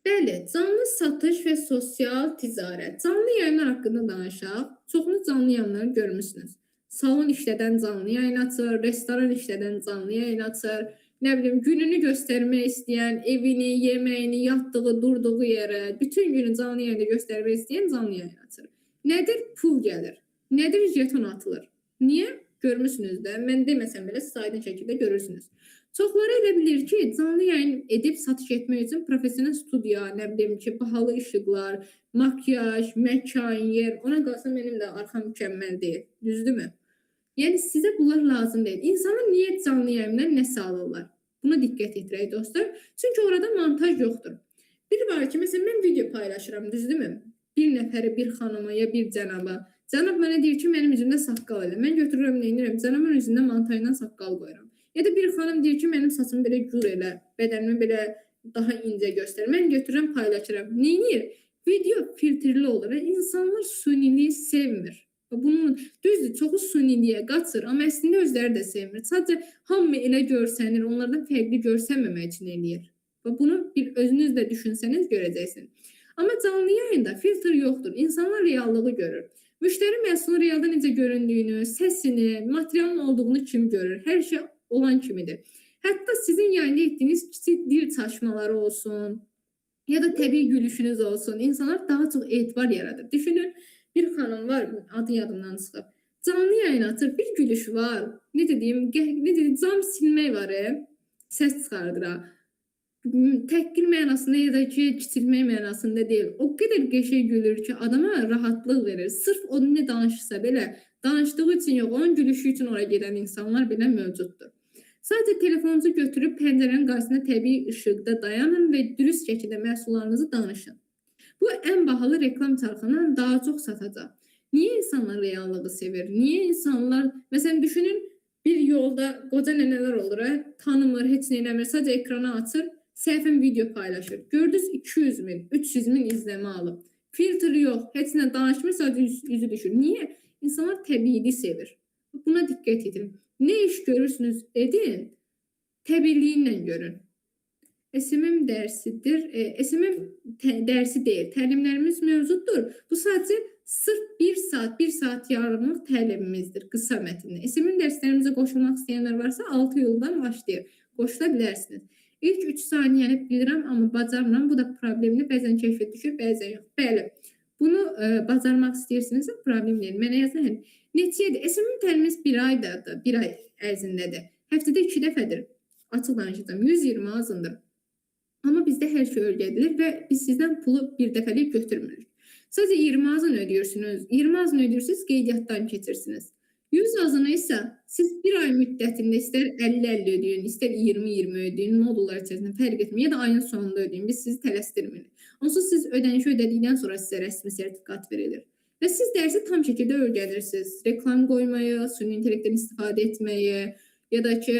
Bəli, canlı satış və sosial ticarət. Canlı yayınlar haqqında danışaq. Çoxunuz canlı yayınları görmüsünüz. Salon işlədən canlı yayın açır, restoran işlədən canlı yayın açır. Nə bilim, gününü göstərmək istəyən, evini, yeməyini, yatdığı, durduğu yerə, bütün günü canlı yayında göstərmək istəyən canlı yayın açır. Nədir? Pul gəlir. Nədir? Jeton atılır. Niyə? Görmüsünüz də. Mən deməsəm belə siz aydın şəkildə görürsünüz. Çoxları elə bilir ki, canlı yayın edib satış etmək üçün profesional studiya, nə bilim ki, bahalı işıqlar, makyaj, məkan, yer, ona qalsa mənim də arxam mükəmməl deyil. Düzdürmü? Yəni sizə bunlar lazım deyil. İnsanlar niyə canlı yayından nə alırlar? Buna diqqət yetirək dostlar. Çünki orada montaj yoxdur. Bir var ki, məsələn, mən video paylaşıram, düzdürmü? Bir nəfəri, bir xanıma ya bir cənaba. Cənab mənə deyir ki, mənim üzümdə saqqal elə. Mən götürürəm, nə edirəm? Cənabın üzündə montajla saqqal qoyuram. Ya da bir xanım deyir ki, mənim saçımı belə gür elə, bədənimi belə daha incə göstər. Mən götürürəm, paylaşıram. Nə edir? Video filtrli olur. İnsanlar suniliyi sevmir. Bunun düzdür, çoxu suniliyə qaçır, amma əslində özləri də sevmir. Sadəcə hamı elə görsənir, onlardan fərqli görsənməmək üçün eləyir. Bunu bir özünüz də düşünsəniz görəcəksiniz. Amma canlı yayında filtr yoxdur. İnsanlar reallığı görür. Müştəri məhsulun realda necə göründüyünü, səsini, materialın olduğunu kim görür? Hər şey olan kimidir. Hətta sizin yayında etdiyiniz kiçik dil çaşmaları olsun ya da təbii gülüşünüz olsun. İnsanlar daha çox etibar yaradır. Düşünün, bir xanım var, adı yadımdan çıxıb. Canlı yayın atır, bir gülüş var. Necə deyim, cam silmək var, səs çıxardır. Təhqir mənasında ya da ki, kiçilmək mənasında deyil. O qədər qəşəng gülür ki, adama rahatlıq verir. Sırf o nə danışırsa belə, danışdığı üçün yox, onun gülüşü üçün oraya gedən insanlar belə mövcuddur. Sadəcə telefonunuzu götürüb pəncərənin qarşısında təbii işıqda dayanın və dürüst şəkildə məhsullarınızı danışın. Bu ən bahalı reklam çarxından daha çox satacaq. Niyə insanlar reallığı sevir? Niyə insanlar, məsələn düşünün, bir yolda qoca nənələr olur, tanımır, heç nə eləmir, sadəcə ekrana açır, səhvin video paylaşır. Gördünüz 200 min, 300 min izləmə alıb. Filtr yox, heç nə danışmır, sadəcə yüzü düşür. Niyə? İnsanlar təbiilik sevir. Buna diqqət edin. Nə iş görürsünüz edin, təbiiliyinlə görün. SMM dərsidir. SMM dərsi deyil, təlimlərimiz mövcuddur. Bu sadəcə sırf 1 saat, 1 saat yarımlıq təlimimizdir, qısa mətnli. SMM dərslərimizə qoşulmaq istəyənlər varsa 6 yıldan başlayır, qoşula bilərsiniz. İlk 3 saniyəni bilirəm, amma bacarmıram. Bu da problemli, bəzən kəşfə düşür, bəzən yox. Bəli, bunu bacarmaq istəyirsinizsə problem deyil. Mənə yazın. Neçədir? SMM təlimimiz 1 aydadır, 1 ay ərzindədir. Həftədə 2 dəfədir. Açıq danışacağım, 120 azındır. Amma bizdə hər şey öyrədilir və biz sizdən pulu bir dəfəlik götürmürük. Sadəcə 20 azını ödəyirsiniz. 20 azını ödəyirsiniz, qeydiyyatdan keçirsiniz. 100 azını isə siz bir ay müddətində istər 50-50 ödeyin, istər 20-20 ödeyin, modullar içərisində fərq etmir, ya da ayın sonunda ödeyin. Biz sizi tələsdirmirik. Onsuz siz ödənişi ödədikdən sonra sizə rəsmi sertifikat verilir. Və siz dərsi tam şəkildə öyrənirsiniz. Reklam qoymayı, süni intellektdən istifadə etməyi, ya da ki,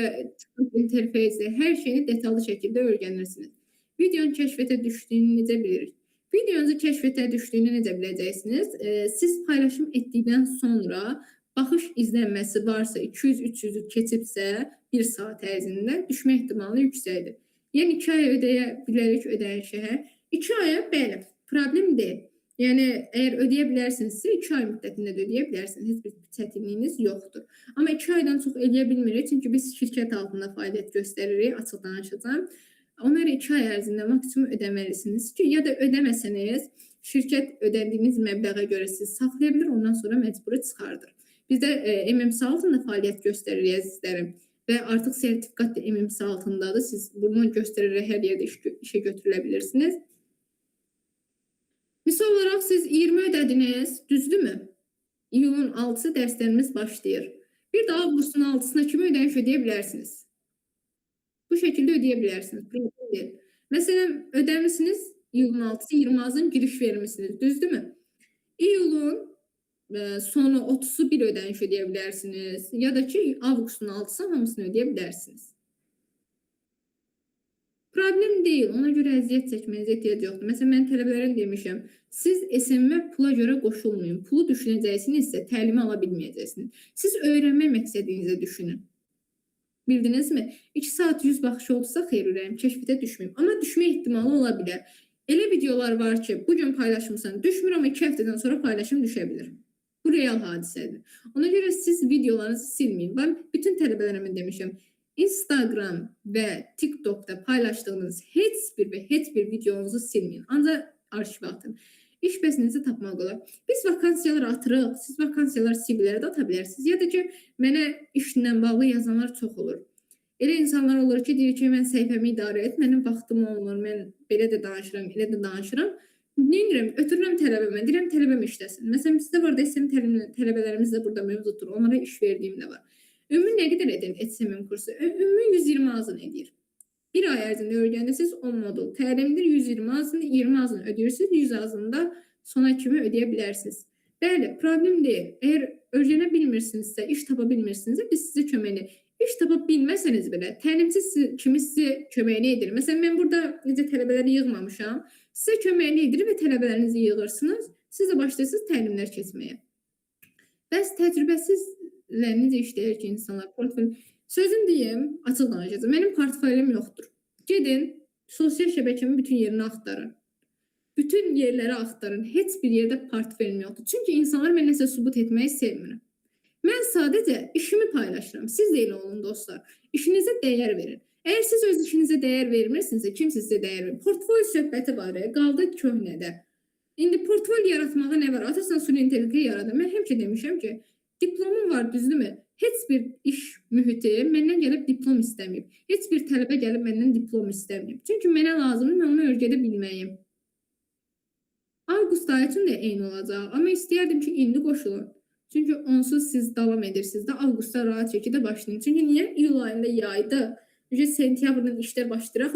interfeysi, hər şeyini detallı şəkildə öyrənirsiniz. Videonun kəşfətə düşdüyünü necə bilirik? Videonuzun kəşfətə düşdüyünü necə biləcəksiniz? Siz paylaşım etdikdən sonra baxış izlənməsi varsa, 200-300'ü keçibsə 1 saat ərzində düşmə ehtimalı yüksəkdir. Yəni 2 ay ödəyə bilərik ödənişə. 2 aya bəli, problem deyil. Yəni əgər ödəyə bilərsinizsə 2 ay müddətində də ödəyə bilərsiniz. Heç bir çətinliyiniz yoxdur. Amma 2 aydan çox ödəyə bilmirik, çünki biz şirkət altında fəaliyyət göstəririk, açıq danışacağam. Ona görə 2 ay ərzində maksimum ödəməlisiniz ki, ya da ödəməsəniz şirkət ödədiyiniz məbləğə görə sizi saxlaya bilir, ondan sonra məcburi çıxardır. Biz də MMS altında fəaliyyət göstəririk əzizlərim və artıq sertifikat da MMS altındadır. Siz bunu göstərərək hər yerdə işə götürülə bilirsiniz. Misal olaraq siz 20 ödədiniz, düzdürmü? İyulun 6-sı dərslərimiz başlayır. Bir də avqustun 6-sına kimi ödəniş ödəyə bilərsiniz. Bu şəkildə ödəyə bilərsiniz. Problem deyil. Məsələn, ödəmişsiniz iyulun 6-sı 20 azın giriş vermişsiniz, düzdürmü? İyulun sonu 30'u bir ödəniş ödəyə bilərsiniz. Ya da ki, avqustun 6-sı hamısını ödəyə bilərsiniz. Problem deyil. Ona görə əziyyət çəkməyinizə ehtiyac yoxdur. Məsələn, mən tələbələrim demişəm, siz SMM pula görə qoşulmayın. Pulu düşünəcəksinizsə təlimi ala bilməyəcəksiniz. Siz öyrənmək məqsədinizə düşünün. Bildinizmi? 2 saat 100 baxış olsa xeyr ürəyim, kəşfətə düşməyim. Amma düşmə ehtimalı ola bilər. Elə videolar var ki, bugün paylaşımsan düşmür, amma 2 həftədən sonra paylaşım düşə bilir. Bu real hadisədir. Ona görə siz videolarınızı silməyin. Ben bütün tələbələrimə demişəm, Instagram və TikTok'da paylaşdığınız heç bir videonuzu silməyin. Ancaq arşivə atın. İş bəsinizi tapmaq olar. Biz vakansiyalar atırıq, siz vakansiyalar CV-lərə də ata bilərsiniz. Ya da ki, mənə işlə bağlı yazanlar çox olur. Elə insanlar olur ki, deyir ki, mən səhifəmi idarə et, mənim vaxtım olmur, mən belə də danışıram, elə də danışıram. Nə edirəm? Ötürürəm tələbəmə, deyirəm tələbəm işləsin. Məsələn, sizdə var da SMM tələbələrimiz də burada mövcuddur, onlara iş verdiyim də var. Ümumi nə qədər edir SMM kursu? Ümumi 120 azını edir. Bir ay ərzində öyrənirsiniz 10 modul təlimdir. 120 azını, 20 azını ödəyirsiniz, 100 azını da sona kimi ödəyə bilərsiniz. Bəli, problem deyil. Əgər öyrənə bilmirsinizsə, iş tapa bilmirsinizsə, biz sizə kömək edirik. İş tapa bilməsəniz belə, təlimçi kimi sizə köməyini edir. Məsələn, mən burada necə tələbələri yığmamışam, sizə köməyini edir və tələbələrinizi yığırsınız, siz də başlayırsınız təlimlər keçməyə. Bəs təcrübəsizlə necə işləyir ki, insanlar portfel... Sözüm deyim, açıq danışacağım. Mənim portfelim yoxdur. Gedin, sosial şəbəkəmin bütün yerini axtarın. Bütün yerləri axtarın. Heç bir yerdə portfelim yoxdur. Çünki insanlar mən nəsə sübut etməyi sevmirəm. Mən sadəcə işimi paylaşıram. Siz də elə olun dostlar. İşinizə dəyər verin. Əgər siz öz işinizə dəyər vermirsinizsə, kim sizə dəyər verir? Portföy söhbəti var, qaldı köhnədə. İndi portföy yaratmağa nə var? Atasan süni intellekti yaradır. Mən həmişə demişəm ki, diplomum var, düzdürmü? Heç bir iş mühiti məndən gəlib diplom istəməyib. Heç bir tələbə gəlib məndən diplom istəməyib. Çünki mənə lazımdır, mən onu öyrədə bilməyim. Avqust ayı üçün də eyni olacaq. Amma istəyərdim ki, indi qoşulun. Çünki onsuz siz davam edirsiniz də, avqustda rahat şəkildə başlayın. Çünki niyə? İyul ayında yaydı. Sentyabrdan işlər başlayır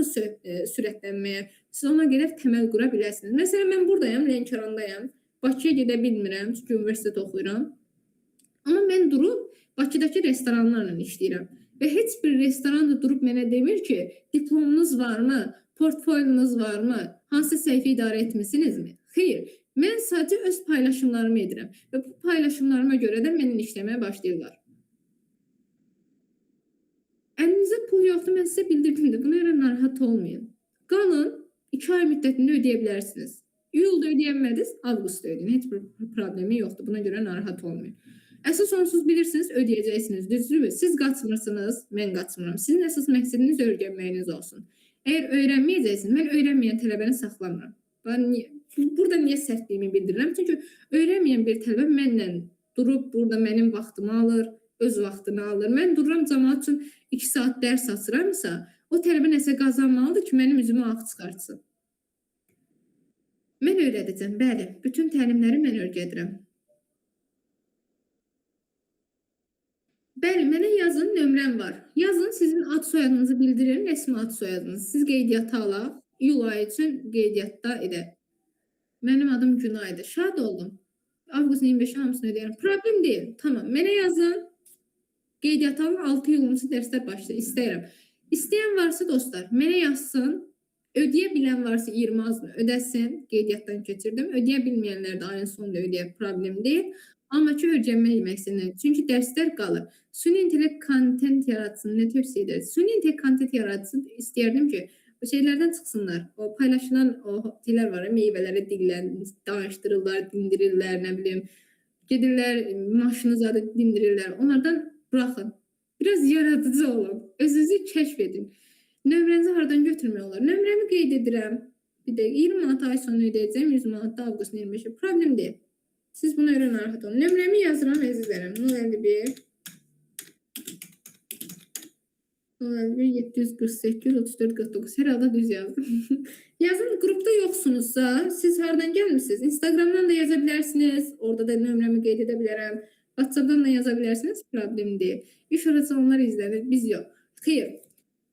sürətlənməyə. Siz ona qədər təməl qura biləsiniz. Məsələn, mən buradayım, Lənkərandayam. Bakıya gedə bilmirəm, çünki universitet oxuyuram. Amma mən durub Bakıdakı restoranlarla işləyirəm. Və heç bir restoran da durub mənə demir ki, diplomunuz varmı, portfoliyonuz varmı, hansı səhifə idarə etmisinizmi? Xeyr, mən sadəcə öz paylaşımlarımı edirəm. Və bu paylaşımlarıma görə də mənimlə işləməyə başlayırlar. Əlinizə pul yoxdur, mən sizə bildirdim də, buna görə narahat olmayın. Qalın, 2 ay müddətində ödəyə bilərsiniz. İyulda ödəyənmədiniz, avqustda ödəyin. Heç bir problemi yoxdur, buna görə narahat olmayın. Əsas onsuz bilirsiniz, ödəyəcəksiniz, düzdürmü? Siz qaçmırsınız, mən qaçmıram. Sizin əsas məqsədiniz öyrənməyiniz olsun. Əgər öyrənməyəcəksiniz, mən öyrənməyən tələbəni saxlamıram. Burada niyə sərtliyimi bildirirəm? Çünki öyrənməyən bir tələbə mənlə durub burada mənim vaxtımı alır, öz vaxtını alır. Mən dururam cəmaət üçün 2 saat dərs açıramsa, o tələbə nəsə qazanmalıdır ki, mənim üzümü ağ çıxartsın. Mən öyrədəcəm, bəli. Bütün təlimləri mən öyrədirəm. Bəli, mənə yazın, nömrəm var. Yazın, sizin ad soyadınızı bildirin, rəsmi ad soyadınızı. Siz qeydiyyata alaq, iyul ayı üçün qeydiyyatda edək. Mənim adım Günaydır. Şad oldum. Avqustun 25-i hamısını ödəyərəm. Problem deyil. Tamam, mənə yazın. Qeydiyyata alın, 6 yılımızı dərslər başlayır. İstəyirəm. İstəyən varsa dostlar, mənə yazsın. Ödəyə bilən varsa 20 azını ödəsin. Qeydiyyatdan keçirdim. Ödəyə bilməyənlər də ayın sonunda ödəyə problem deyil. Amma ki, öyrənmək məqsədinə. Çünki dərslər qalır. Süni intellekt kontent yaratsın, nə tövsiyə edərsiniz? Süni intellekt kontent yaratsın, istəyərdim ki, bu şeylərdən çıxsınlar. O paylaşılan o dillər var, meyvələri dillər, danışdırırlar, dindirirlər, nə bilim. Gedirlər, maşını zadı dindirirlər. Onlardan buraxın. Biraz yaradıcı olun. Özünüzü kəşf edin. Nömrənizi hardan götürmək olar? Nömrəmi qeyd edirəm. Bir də 20 manat ay sonu ödəyəcəm, 100 manat da avqustun 25-i. Problem deyil. Siz buna görə narahat olun. Nömrəmi yazıram, əzizlərim. 051 748 34 49. Hər halda düz yazdım. Yazın, qrupda yoxsunuzsa, siz hardan gəlmişsiniz? Instagramdan da yaza bilərsiniz. Orada da nömrəmi qeyd edə bilərəm. WhatsAppdan da yaza bilərsiniz. Problem deyil. İş araçanlar izlənir, biz yox. Xeyr.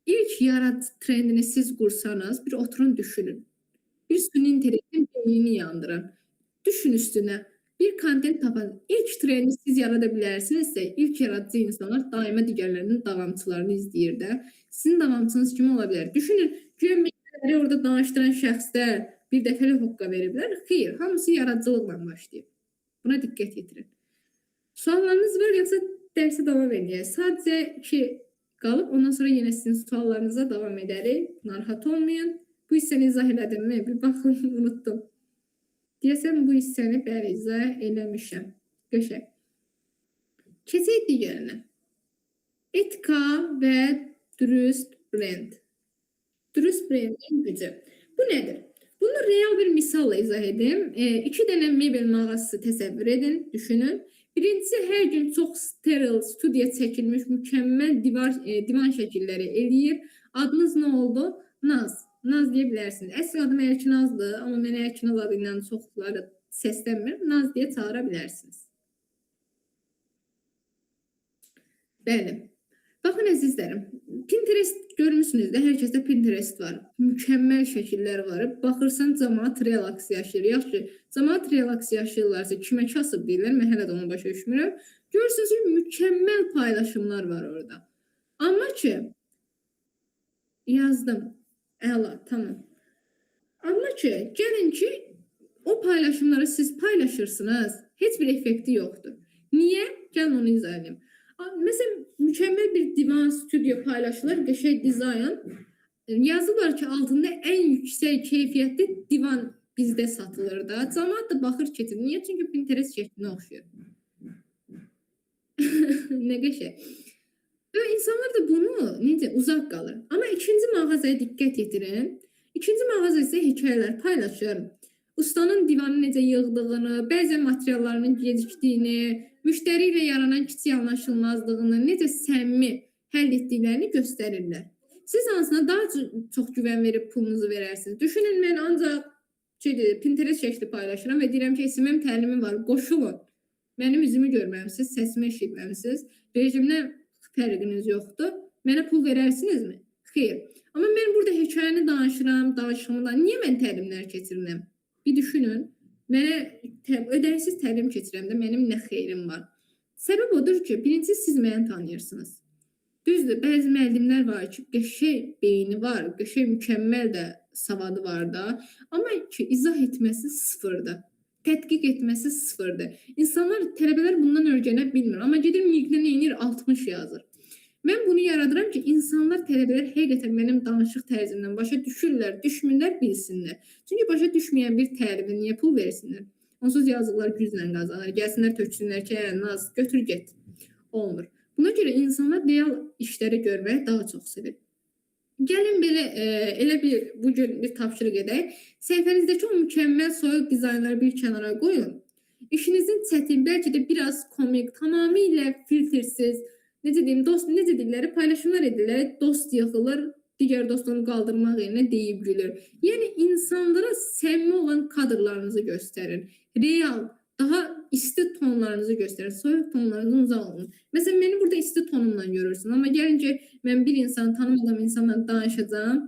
İlk yaradıcı trendini siz qursanız, bir oturun düşünün. Bir süni intellektin beynini yandırın. Düşün üstünə. Bir kontent tapan, ilk trendi siz yarada bilərsinizsə, ilk yaradıcı insanlar daima digərlərinin davamçılarını izləyir də. Sizin davamçınız kim ola bilər? Düşünün, güya orada danışdıran şəxslər bir dəfəli hoqqa veriblər. Xeyr, hamısı yaradıcılıqla başlayıb. Buna diqqət yetirin. Suallarınız var, yoxsa dərsə davam edək? Sadəcə ki, qalıb, ondan sonra yenə sizin suallarınıza davam edərik. Narahat olmayın. Bu hissəni izah elədim mi? Bir baxın, unuttum. Deyəsəm, bu hissəni bəli izah eləmişəm. Qəşəng. Keçək digərinə. Etika və dürüst brend. Dürüst brendin gücü. Bu nədir? Bunu real bir misalla izah edim. 2 dənə mebel mağazası təsəvvür edin, düşünün. Birincisi, hər gün çox steril, studiya çəkilmiş, mükəmməl divan şəkilləri eləyir. Adınız nə oldu? Naz. Naz deyə bilərsiniz. Əsl adım Ərkinazdır, amma mənə Ərkinaz adı ilə çoxları səslənmir. Naz deyə çağıra bilərsiniz. Bəli. Baxın əzizlərim, Pinterest görmüsünüz də, hər kəsdə Pinterest var. Mükəmməl şəkillər var. Baxırsan cəmaət relaks yaşayır. Yaxşı, cəmaət relaks yaşayırlarsa kimə kasıb deyirlər? Mən hələ də onu başa düşmürəm. Görürsünüz ki, mükəmməl paylaşımlar var orada. Amma ki, yazdım. Əla, tamam. Amma ki, gəlin ki, o paylaşımları siz paylaşırsınız, heç bir effekti yoxdur. Niyə? Gəlin onu izah edeyim. Məsələn, mükəmməl bir divan, stüdyo paylaşılır, qəşəng dizayn. Yazırlar ki, altında ən yüksək keyfiyyətli divan bizdə satılır da. Cəmaət də baxır keçir. Niyə? Çünki Pinterest şəklinə oxşuyur. Nə qəşəng. Və insanlar da bunu necə uzaq qalır. Amma ikinci mağazaya diqqət yetirin. İkinci mağaza isə hekayələr paylaşır. Ustanın divanı necə yığdığını, bəzən materiallarının gecikdiyini, müştəri ilə yaranan kiçik anlaşılmazlığını, necə səmimi həll etdiklərini göstərirlər. Siz hansına daha çox güvən verib pulunuzu verərsiniz? Düşünün, mən ancaq Pinterest şəkli paylaşıram və deyirəm ki, SMM təlimi var, qoşulun. Mənim üzümü görməmisiniz, səsimi eşitməmisiniz, rejimdən fərqiniz yoxdur. Mənə pul verərsinizmi? Xeyr. Amma mən burada hekayəni danışıram, danışımdan niyə mən təlimlər keçirirəm? Bir düşünün. Mənə ödənişsiz təlim keçirəm də mənim nə xeyrim var? Səbəb odur ki, birincisi siz məni tanıyırsınız. Düzdür, bəzi müəllimlər var ki, qəşəng beyni var, qəşəng mükəmməl də savadı var da, amma ki, izah etməsi sıfırdır. Tədqiq etməsi sıfırdır. İnsanlar, tələbələr bundan öyrənə bilmir, amma gedir miqlə neynir 60 yazır. Mən bunu yaradıram ki, insanlar, tələbələr həqiqətən mənim danışıq tərzimdən başa düşürlər, düşmürlər, bilsinlər. Çünki başa düşməyən bir təlimə niyə pul versinlər? Onsuz yazıqlar güclə qazanır, gəlsinlər töksünlər ki, naz, götür get. Olmur. Buna görə insanlar real işləri görməyi daha çox sevir. Gəlin belə elə bir bugün bir tapşırıq edək. Səhifənizdəki o mükəmməl soyuq dizaynları bir kənara qoyun. İşinizin çətin, bəlkə də biraz komik, tamamilə filtrsiz, necə deyim, necə deyirlər, paylaşımlar edirlər, dost yığılır, digər dostunu qaldırmaq yerinə deyib gülür. Yəni insanlara səmimi olan kadrlarınızı göstərin. Real, daha isti tonlarınızı göstərin. Soyuq tonlarınızdan uzaq olun. Məsələn, məni burada isti tonumla görürsün, amma gəlince mən bir insan, tanımadığım insanla danışacağım.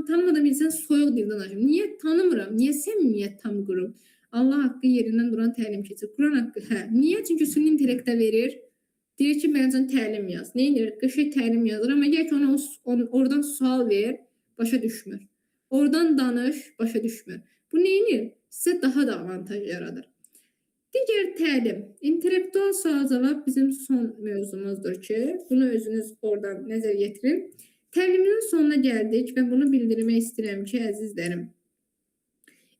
Tanımadığım insan soyuq dildə danışacağım. Niyə tanımıram? Niyə səmimiyyət tam qurum? Allah haqqı yerindən duran təlim keçir. Quran haqqı, hə. Niyə? Çünki süni intellektə verir. Deyir ki, məncə təlim yaz. Neynir? Qəşəng təlim yazır. Amma gəl ki, ona oradan sual ver, başa düşmür. Oradan danış, başa düşmür. Bu neynir? Sizə daha da avantaj yaradır. Digər təlim. İntellektual sual-cavab bizim son mövzumuzdur ki, bunu özünüz oradan nəzər yetirin. Təlimimizin sonuna gəldik və bunu bildirmək istəyirəm ki, əzizlərim,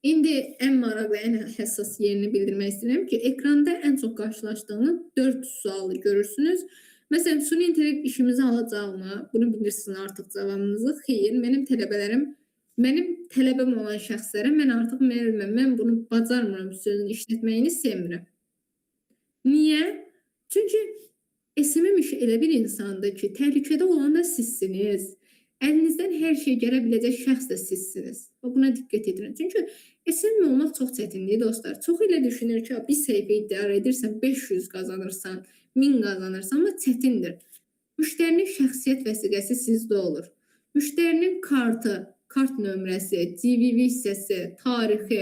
İndi ən maraqlı, ən həssas yerini bildirmək istəyirəm ki, ekranda ən çox qarşılaşdığını 4 sualı görürsünüz. Məsələn, süni intellekt işimizi alacaqmı? Bunu bilirsiniz artıq cavabınızı. Xeyr, mənim tələbəm olan şəxslərə mən artıq müəlliməm, mən bunu bacarmıram sözünü işlətməyini sevmirəm. Niyə? Çünki SMM işi elə bir insandır ki, təhlükədə olan da sizsiniz. Əlinizdən hər şey gələ biləcək şəxs də sizsiniz. Buna diqqət edin. Çünki SMM olmaq çox çətindir dostlar. Çox elə düşünür ki, bir səhifə idarə edirsən, 500 qazanırsan, 1000 qazanırsan, amma çətindir. Müştərinin şəxsiyyət vəsiqəsi sizdə olur. Müştərinin kartı, kart nömrəsi, GVV hissəsi, tarixi,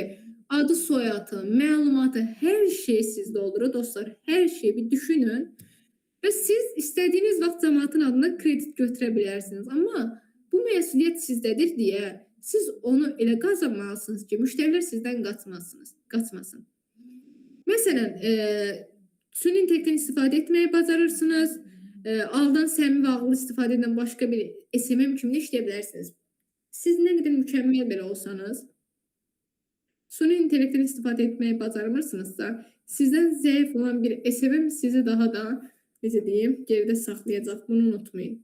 adı, soyadı, məlumatı, hər şey sizdə olur dostlar. Hər şeyi bir düşünün. Və siz istədiyiniz vaxt cəmaətin adına kredit götürə bilərsiniz. Amma bu məsuliyyət sizdədir deyə siz onu elə qazanmalısınız ki, müştərilər sizdən qaçmasın. Məsələn, süni intellektdən istifadə etməyi bacarırsınız. Aldan səmimi və ağıllı istifadə edən başqa bir SMM kimi işləyə bilərsiniz. Siz nə qədər mükəmməl belə olsanız, süni intellektdən istifadə etməyi bacarmırsınızsa, sizdən zəif olan bir SMM sizi daha da necə deyim, geridə saxlayacaq. Bunu unutmayın.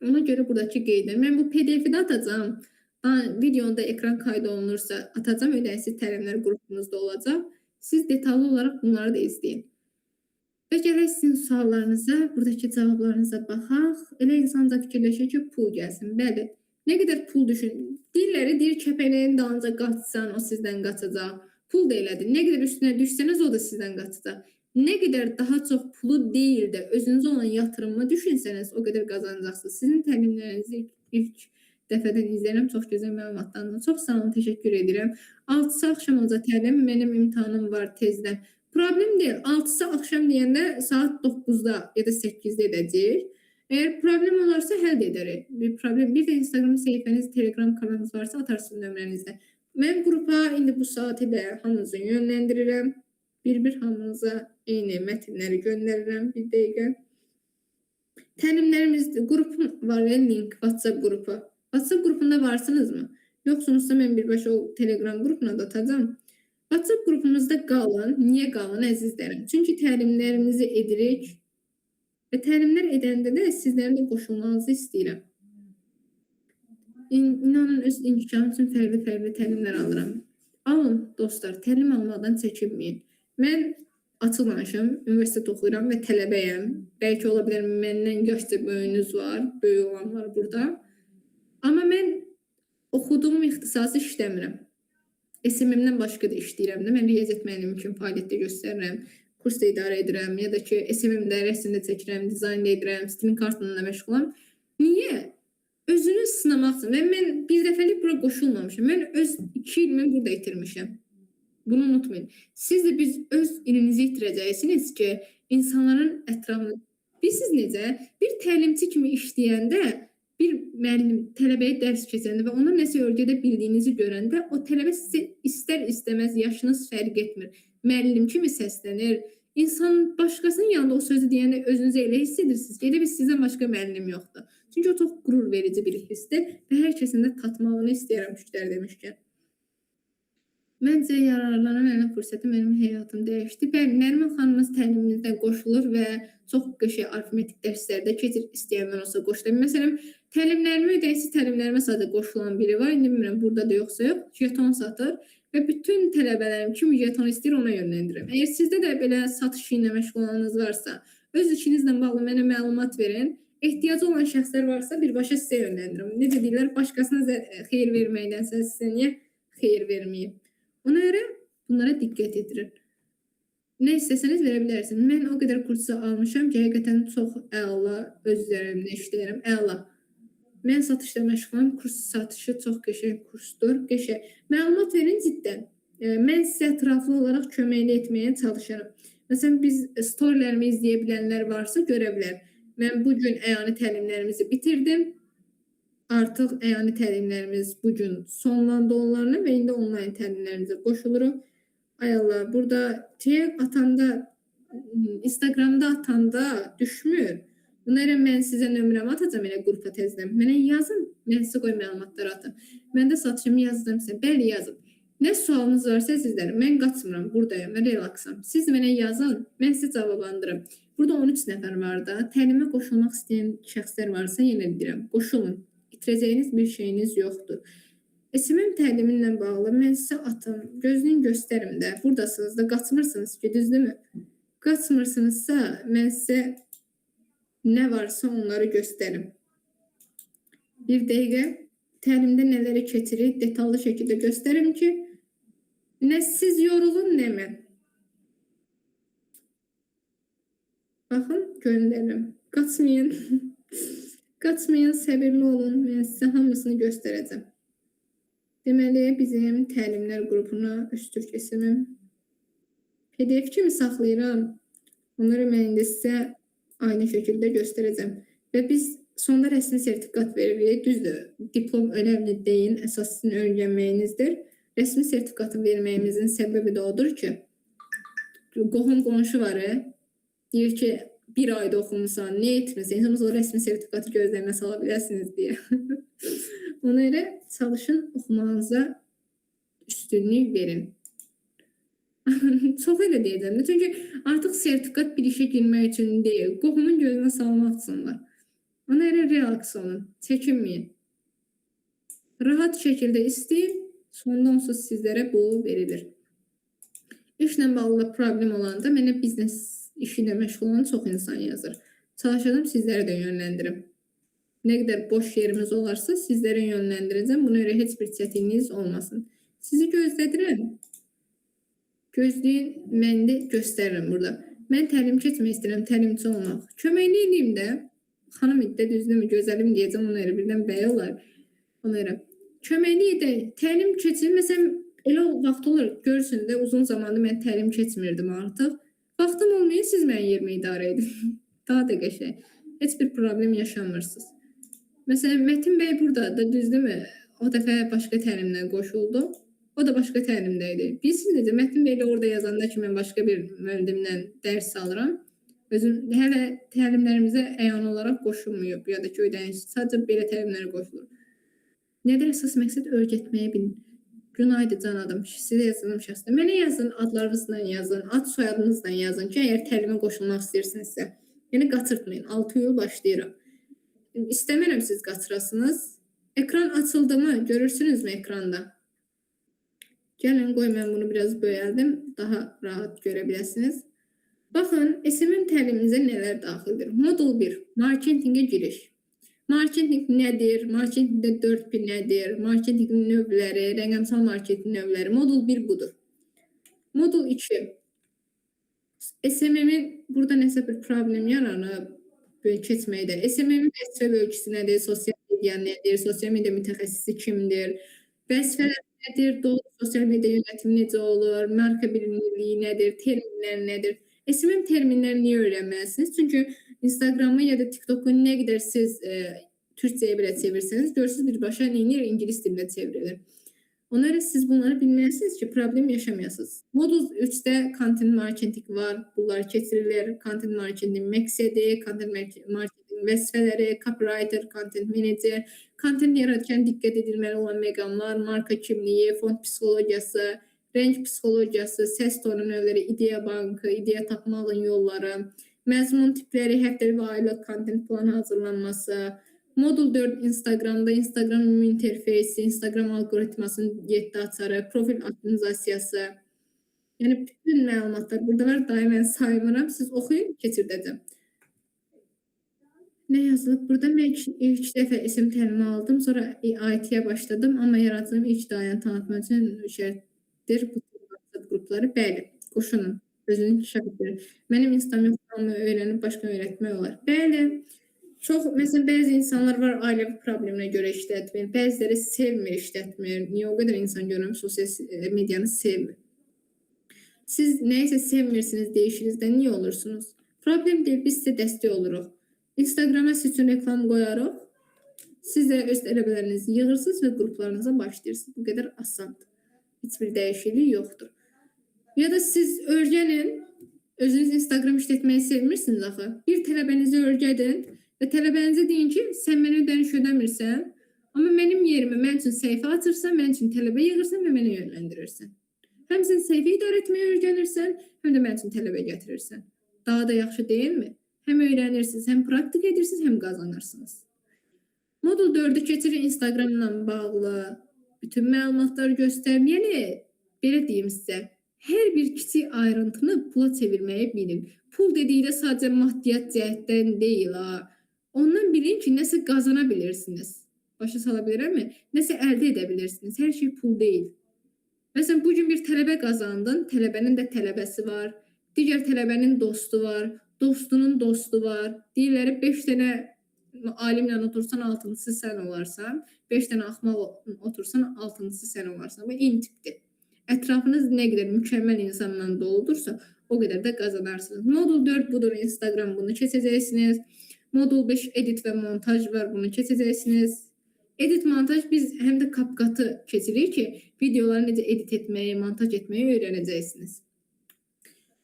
Ona görə buradakı qeydə. Mən bu PDF-i də atacağım. Videonda ekran kaydı olunursa atacağım. Ödənişsiz təlimlər qrupumuzda olacaq. Siz detallı olaraq bunları da izləyin. Və gələk sizin suallarınıza, buradakı cavablarınıza baxaq. Elə insanca fikirləşir ki, pul gəlsin. Bəli, nə qədər pul düşün. Deyirləri, deyir kəpənəyin dalınca qaçsan, o sizdən qaçacaq. Pul da elədir. Nə qədər üstünə düşsəniz, o da sizdən qaçacaq. ne qədər daha çox pulu deyil də özünüzə olan yatırımı düşünsəniz, o qədər qazanacaqsınız. Sizin təlimlərinizi ilk dəfədən izləyirəm. Çox gözəl məlumatlarla. Çox sağ olun, təşəkkür edirəm. 6-sı axşam olacaq təlim. Mənim imtahanım var tezdən. Problem deyil. 6-sı axşam deyəndə saat 9-da ya da 8-də edəcəyik. Əgər problem olarsa həll edərik. Bir problem. Bir də Instagram səhifəniz, Telegram kanalınız varsa atarsınız nömrənizdə. Mən qrupa indi bu saat ilə hamınızı yönləndirirəm. Bir hamınıza eyni mətnləri göndərirəm. Bir dəqiqə. Təlimlərimiz qrupum var ya, link WhatsApp qrupu. WhatsApp qrupunda varsınızmı? Yoxsunuzsa mən birbaşa o Telegram qrupuna da atacağam. WhatsApp qrupumuzda qalın. Niyə qalın əzizlərim? Çünki təlimlərimizi edirik və təlimlər edəndə də sizlərin də qoşulmanızı istəyirəm. İnanın öz inkişafım üçün fərqli təlimlər alıram. Alın dostlar, təlim almadan çəkinməyin. Mən açıq danışım, universitet oxuyuram və tələbəyəm. Bəlkə ola bilər məndən yaşca böyüyünüz var, böyük olan var burada. Amma mən oxuduğum ixtisası işləmirəm. SMM-dən başqa da işləyirəm də. Mən riyaziyyat müəllimi kimi fəaliyyətdə göstərirəm, kursda idarə edirəm ya da ki SMM-də rəsmdə çəkirəm, dizayn edirəm, stilin kartlarında məşğulam. Niyə? Özünü sınamaq üçün. Və mən bir dəfəlik bura qoşulmamışam. Mən öz 2 ilimi burada itirmişəm. Bunu unutmayın. Siz də biz öz ilinizi itirəcəksiniz ki, insanların ətrafında. Bilirsiniz necə? Bir təlimçi kimi işləyəndə, bir müəllim tələbəyə dərs keçəndə və ona nəsə öyrədə bildiyinizi görəndə, o tələbə sizə istər-istəməz yaşınız fərq etmir. Müəllim kimi səslənir. İnsan başqasının yanında o sözü deyəndə özünüzü elə hiss edirsiniz ki, elə bir sizdən başqa müəllim yoxdur. Çünki o çox qürur verici bir hissdir və hər kəsin də tatmağını istəyirəm Türklər demişkən. Məncə yararlanan mənə fürsəti mənim həyatım dəyişdi. Bəli, Nəriman xanımız təlimimizdə qoşulur və çox qəşəng arifmetik dərslərdə keçir, istəyənlər olsa qoşulur. Məsələn, təlimlərimi ödəksiz təlimlərimə sadəcə qoşulan biri var. İndi bilmirəm burada da yoxsa yox. Jeton satır və bütün tələbələrim kim jeton istəyir ona yönləndirirəm. Əgər sizdə də belə satış ilə məşğul olanınız varsa, öz işinizlə bağlı mənə məlumat verin. Ehtiyacı olan şəxslər varsa birbaşa sizə yönləndirirəm. Necə deyirlər, başqasına xeyir verməkdənsə sizə niyə xeyir verməyim? Ona görə bunlara diqqət edirin. Nə istəsəniz verə bilərsiniz. Mən o qədər kursu almışam ki, həqiqətən çox əla öz üzərimdə işləyirəm. Əla. Mən satışla məşğulam. Kurs satışı çox qəşəng kursdur. Qəşəng. Məlumat verin ciddən. Mən sizə ətraflı olaraq köməkli etməyə çalışıram. Məsələn, biz storylərimi izləyə bilənlər varsa görə bilər. Mən bugün əyani təlimlərimizi bitirdim. Artıq əyani təlimlərimiz bugün sonlandı onlarla və indi onlayn təlimlərimizə qoşuluruq. Ay Allah, burada atanda, Instagramda atanda düşmür. Bunları mən sizə nömrəmi atacağım elə qrupa tezdən. Mənə yazın, mən sizə qoy məlumatları atım. Mən də satışımı yazdım sizə. Bəli, yazın. Nə sualınız varsa sizlərə, mən qaçmıram, buradayım, mən relaksam. Siz mənə yazın, mən sizə cavablandırım. Burada 13 nəfər var da, təlimə qoşulmaq istəyən şəxslər varsa yenə deyirəm, qoşulun. İtirəcəyiniz bir şeyiniz yoxdur. SMM təliminlə bağlı mən sizə atım, gözləyin göstərim də. Buradasınız da, qaçmırsınız ki, düzdürmü? Qaçmırsınızsa, mən sizə nə varsa onları göstərim. Bir dəqiqə təlimdə nələri keçirik, detallı şəkildə göstərim ki, nə siz yorulun, nə mən. Baxın, göndərim. Qaçmayın. Qaçmayın, səbirli olun. Mən sizə hamısını göstərəcəm. Deməli, bizim təlimlər qrupuna Öztürk SMM PDF kimi saxlayıram. Onları mən indi sizə aynı şəkildə göstərəcəm. Və biz sonda rəsmi sertifikat veririk. Düzdür, diplom önəmli deyil, əsas sizin öyrənməyinizdir. Rəsmi sertifikatı verməyimizin səbəbi də odur ki, qohum qonşu var, deyir ki, bir ayda oxumusan, nə etmirsən, o rəsmi sertifikatı gözlərinə sala bilərsiniz deyə. Ona görə çalışın, oxumağınıza üstünlük verin. Çox elə deyəcəm. Çünki artıq sertifikat bir işə girmək üçün deyil, qohumun gözünə salmaq üçün var. Ona görə relaks olun, çəkinməyin. Rahat şəkildə istəyin, sondan onsuz sizlərə bu verilir. İşlə bağlı problem olanda mənə biznes işi ilə məşğul olan çox insan yazır. Çalışacağım sizləri də yönləndirim. Nə qədər boş yerimiz olarsa sizlərə yönləndirəcəm. Buna görə heç bir çətinliğiniz olmasın. Sizi gözlədirəm. Gözləyin, mən də göstərirəm burada. Mən təlim keçmək istəyirəm, təlimçi olmaq. Köməkli eləyim də. Xanım idi də, düzdürmü? Gözəlim deyəcəm ona görə birdən bəy olar. Ona görə. Köməkli edək. Təlim keçin. Məsələn, elə o vaxt olur, görürsünüz də uzun zamandır mən təlim keçmirdim artıq. Vaxtım olmayınca siz mənim yerimi idarə edin. Daha da qəşəng. Heç bir problem yaşamırsınız. Məsələn, Mətin bəy burdadır, düzdürmü? O dəfə başqa təlimdən qoşuldu. O da başqa təlimdə idi. Bilirsiniz necə? Mətin bəylə orada yazanda ki, mən başqa bir müəllimdən dərs alıram. Özüm hələ təlimlərimizə əyan olaraq qoşulmuyub ya da ki, ödəniş. Sadəcə belə təlimlərə qoşulur. Nədir əsas məqsəd? Öyrətməyə bilin. Günaydı can adam. Sizə yazılım şəxsdə. Mənə yazın, adlarınızla yazın, ad soyadınızla yazın ki, əgər təlimə qoşulmaq istəyirsinizsə. Yəni qaçırtmayın. 6 yıl başlayıram. İstəmirəm siz qaçırasınız. Ekran açıldı mı? Görürsünüzmü ekranda? Gəlin, qoy mən bunu biraz böyəldim. Daha rahat görə biləsiniz. Baxın, SMM təlimimizə nələr daxildir? Modul 1. Marketinqə giriş. Marketinq nədir? Marketinqdə 4P nədir? Marketinqin növləri, rəqəmsal marketinq növləri. Modul 1 budur. Modul 2. SMM-in burada nəsə bir problem yaranıb keçməkdə. SMM-in vəzifə bölgüsü nədir? Sosial media nədir? Sosial media mütəxəssisi kimdir? Vəzifələr nədir? Doğru sosial media yönətimi necə olur? Marka bilinirliyi nədir? Terminlər nədir? SMM terminlərini niyə öyrənməlisiniz? Çünki Instagramı ya da TikTok'u nə qədər siz Türkçəyə belə çevirseniz, görürsünüz birbaşa neyinir? İngilis dilinə çevrilir. Ona görə siz bunları bilməlisiniz ki, problem yaşamayasınız. Modul 3-də content marketing var. Bunlar keçirilir. Content marketing məqsədi, content marketing vəzifələri, copywriter, content manager, content yaratırkən diqqət edilməli olan məqamlar, marka kimliyi, font psixologiyası, rəng psixologiyası, səs tonu növləri, ideya bankı, ideya tapmağın yolları, məzmun tipləri, həftəlik və aylıq content planı hazırlanması. Modul 4 Instagramda Instagram interfeysi, Instagram algoritmasının 7 açarı, profil optimizasiyası. Yəni bütün məlumatlar burada var. Daim mən saymıram. Siz oxuyun, keçirdəcəm. Nə yazılıb? Burada mən ilk dəfə SM təlimi aldım. Sonra IT-yə başladım. Amma yaratıcılığım ilk dayanı tanıtmaq üçün şərtdir bu WhatsApp qrupları. Bəli, qoşunun. Özünü inkişaf edir. Mənim Instagramı öyrənib başqa öyrətmək olar. Bəli. Çox, məsələn, bəzi insanlar var, ailəvi probleminə görə işlətmir. Bəziləri sevmir, işlətmir. Niyə o qədər insan görürəm, sosial medianı sevmir. Siz nəyisə sevmirsiniz, deyişinizdə niyə olursunuz? Problem deyil, biz sizə dəstək oluruq. Instagrama siz üçün reklam qoyarıq. Siz də öz tələbələrinizi yığırsınız və qruplarınıza başlayırsınız. Bu qədər asandır. Heç bir dəyişiklik yoxdur. Ya da siz öyrənin, özünüz Instagram işlətməyi sevmirsiniz axı. Bir tələbənizi öyrədin. Və tələbənizə deyin ki, sən mənə ödəniş ödəmirsən, amma mənim yerimə mən üçün səhifə açırsan, mən üçün tələbə yığırsan və mənə yönləndirirsən. Həm sən səhifə idarə etməyi öyrənirsən, həm də mən üçün tələbə gətirirsən. Daha da yaxşı deyilmi? Həm öyrənirsiniz, həm praktik edirsiniz, həm qazanırsınız. Modul 4-ü keçirin Instagramla bağlı bütün məlumatları göstərin. Yəni, belə deyim sizə, hər bir kiçik ayrıntını pula çevirməyi bilin. Pul dedikdə sadəcə maddiyyat cəhətdən deyil, ha. Ondan bilin ki, nəsə qazana bilirsiniz. Başa sala bilirəmmi? Nəsə əldə edə bilirsiniz. Hər şey pul deyil. Məsələn, bugün bir tələbə qazandın, tələbənin də tələbəsi var. Digər tələbənin dostu var, dostunun dostu var. Deyirləri 5 dənə alimlə otursan, 6-cısı sən olarsan. 5 dənə axmaq otursan, 6-cısı sən olarsan. Bu eyni tipdir. Ətrafınız nə qədər mükəmməl insanla doludursa, o qədər də qazanarsınız. Modul 4 budur, Instagram bunu keçəcəksiniz. Modul 5 edit və montaj var, bunu keçəcəksiniz. Edit, montaj biz həm də CapCut-ı keçirik ki, videoları necə edit etməyi, montaj etməyi öyrənəcəksiniz.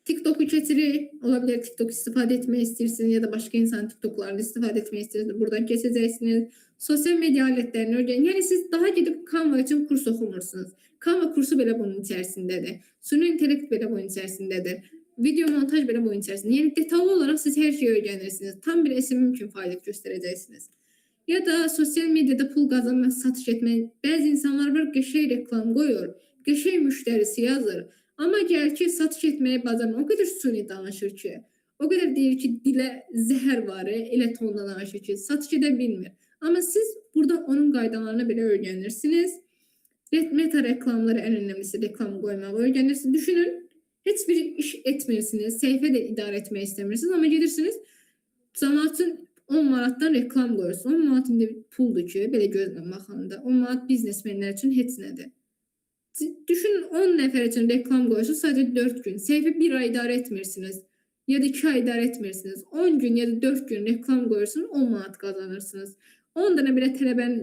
TikTok-u keçirik. Ola bilər TikTok istifadə etmək istəyirsiniz ya da başqa insanın TikTok-larını istifadə etmək istəyirsiniz. Buradan keçəcəksiniz. Sosial media alətlərini öyrənin. Yəni siz daha gedib Canva üçün kurs oxumursunuz. Canva kursu belə bunun içərisindədir. Süni intellekt belə bunun içərisindədir. Video montaj belə bunun içərisində. Yəni detallı olaraq siz hər şeyi öyrənirsiniz. Tam bir SMM üçün fəaliyyət göstərəcəksiniz. Ya da sosial mediada pul qazanmaq, satış etmək. Bəzi insanlar var, qəşəng reklam qoyur, qəşəng müştərisi yazır. Amma gəl ki, satış etməyi bacarmır. O qədər süni danışır ki, o qədər deyir ki, dilə zəhər var, elə tonda danışır ki, satış edə bilmir. Amma siz burada onun qaydalarını belə öyrənirsiniz. Meta reklamları ən önəmlisi reklam qoymağı öyrənirsiniz. Düşünün, Heç bir iş etmirsiniz, səhifə də idarə etmək istəmirsiniz, amma gedirsiniz cəmaət üçün 10 manatdan reklam qoyursunuz. 10 manat indi puldur ki, belə gözlə baxanda. 10 manat biznesmenlər üçün heç nədir. Düşünün 10 nəfər üçün reklam qoyursunuz sadəcə 4 gün. Səhifə 1 ay idarə etmirsiniz ya da 2 ay idarə etmirsiniz. 10 gün ya da 4 gün reklam qoyursunuz 10 manat qazanırsınız. 10 dənə belə tələbən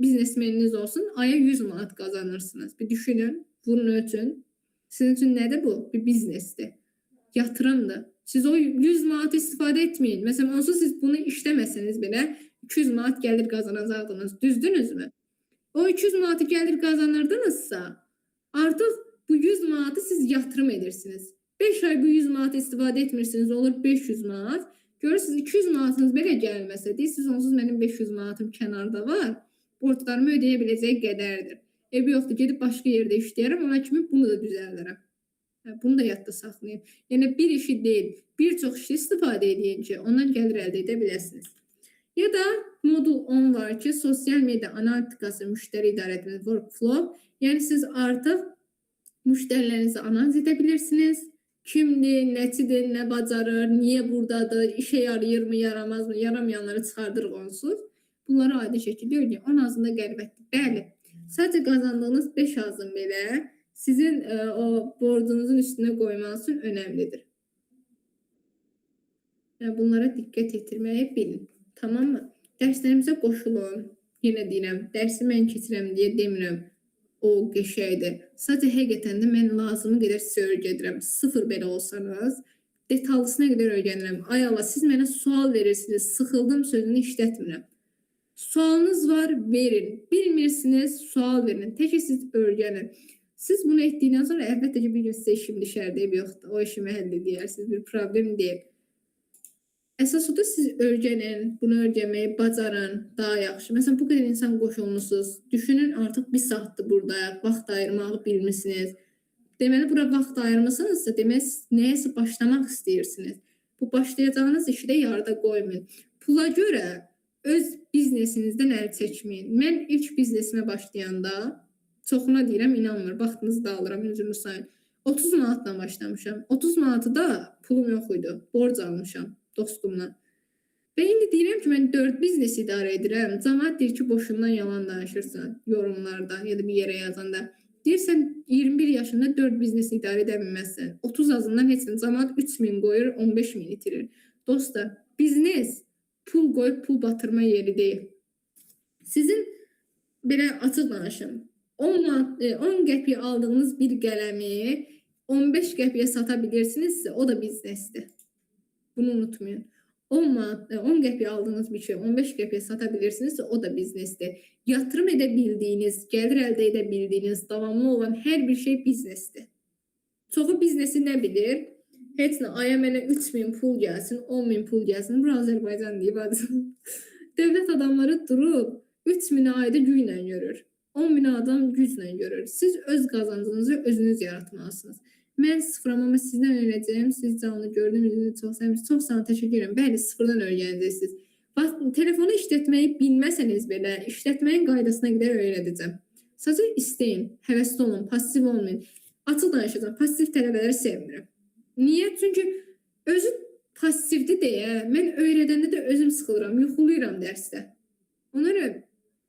biznesmeniniz olsun, aya 100 manat qazanırsınız. Bir düşünün, bunun üçün. Sizin üçün nədir bu? Bir biznesdir. Yatırımdır. Siz o 100 manat istifadə etməyin. Məsələn, onsuz siz bunu işləməsəniz belə 200 manat gəlir qazanacaqdınız. Düzdünüzmü? O 200 manatı gəlir qazanırdınızsa, artıq bu 100 manatı siz yatırım edirsiniz. 5 ay bu 100 manatı istifadə etmirsiniz, olur 500 manat. Görürsünüz 200 manatınız belə gəlməsə, deyirsiniz onsuz mənim 500 manatım kənarda var. Borclarımı ödəyə biləcək qədərdir. Ev yoxdur, gedib başqa yerdə işləyərəm, ona kimi bunu da düzəldirəm. Bunu da yadda saxlayın. Yəni bir işi deyil, bir çox işi istifadə edin ki, ondan gəlir əldə edə biləsiniz. Ya da modul 10 var ki, sosial media analitikası, müştəri idarə etmə, workflow. Yəni siz artıq müştərilərinizi analiz edə bilirsiniz. Kimdir, nəçidir, nə bacarır, niyə buradadır, işə yarayırmı, yaramazmı, yaramayanları çıxardırıq onsuz. Bunları adi şəkildə öyrənin. 10 azında qəribətdir. Bəli, sadəcə qazandığınız 5 azın belə sizin o borcunuzun üstünə qoymanız üçün önəmlidir. Yəni bunlara diqqət etdirməyi bilin. Tamam mı? Dərslərimizə qoşulun. Yenə deyirəm, dərsi mən keçirəm deyə demirəm. O qəşəngdir. Sadəcə həqiqətən də mən lazımı qədər sizə öyrədirəm. Sıfır belə olsanız, detallısına qədər öyrənirəm. Ay Allah, siz mənə sual verirsiniz, sıxıldım sözünü işlətmirəm. Sualınız var, verin. Bilmirsiniz, sual verin. Tək ki siz öyrənin. Siz bunu etdikdən sonra əlbəttə ki, bir gün sizə işim düşər deyib, yoxdur, o işimi həll edərsiniz, bir problem deyil. Əsas odur, siz öyrənin, bunu öyrənməyi bacarın, daha yaxşı. Məsələn, bu qədər insan qoşulmusunuz. Düşünün, artıq bir saatdır buradayıq, vaxt ayırmağı bilmişsiniz. Deməli, bura vaxt ayırmışsınızsa, demək, nəyəsə başlamaq istəyirsiniz. Bu başlayacağınız işi də yarıda qoymayın. Pula görə öz biznesinizdən əl çəkməyin. Mən ilk biznesimə başlayanda, çoxuna deyirəm, inanmır, vaxtınızı da alıram, üzümü sayın. 30 manatla başlamışam. 30 manatı da pulum yox idi, borc almışam dostumla. Və indi deyirəm ki, mən 4 biznes idarə edirəm. Cəmaət deyir ki, boşundan yalan danışırsan yorumlarda ya da bir yerə yazanda. Deyirsən 21 yaşında 4 biznes idarə edə bilməzsən. 30 azından heç nə. Cəmaət 3000 qoyur, 15000 itirir. Dostlar, biznes pul qoyub pul batırma yeri deyil. Sizin belə açıq danışım. 10 qəpiyə aldığınız bir qələmi 15 qəpiyə sata bilirsinizsə, o da biznesdir. Bunu unutmayın. 10 qəpiyə aldığınız bir şey 15 qəpiyə sata bilirsinizsə, o da biznesdir. Yatırım edə bildiyiniz, gəlir əldə edə bildiyiniz, davamlı olan hər bir şey biznesdir. Çoxu biznesi nə bilir? Heç nə, aya mənə 3000 pul gəlsin, 10.000 pul gəlsin. Bura Azərbaycan deyib adı. Dövlət adamları durub 3000 ayda güclə görür. 10.000 adam güclə görür. Siz öz qazancınızı özünüz yaratmalısınız. Mən sıfıram, amma sizdən öyrənəcəyim. Siz canlı gördüyünüz çox sevmişsiniz. Çox sağ olun, təşəkkür edirəm. Bəli, sıfırdan öyrənəcəksiniz. Telefonu işlətməyi bilməsəniz belə, işlətməyin qaydasına qədər öyrədəcəm. Sadəcə istəyin, həvəsli olun, passiv olmayın. Açıq danışacağım, passiv tələbələri sevmirəm. Niyə? Çünki özü passivdir deyə, mən öyrədəndə də özüm sıxılıram, yuxuluyuram dərsdə. Ona görə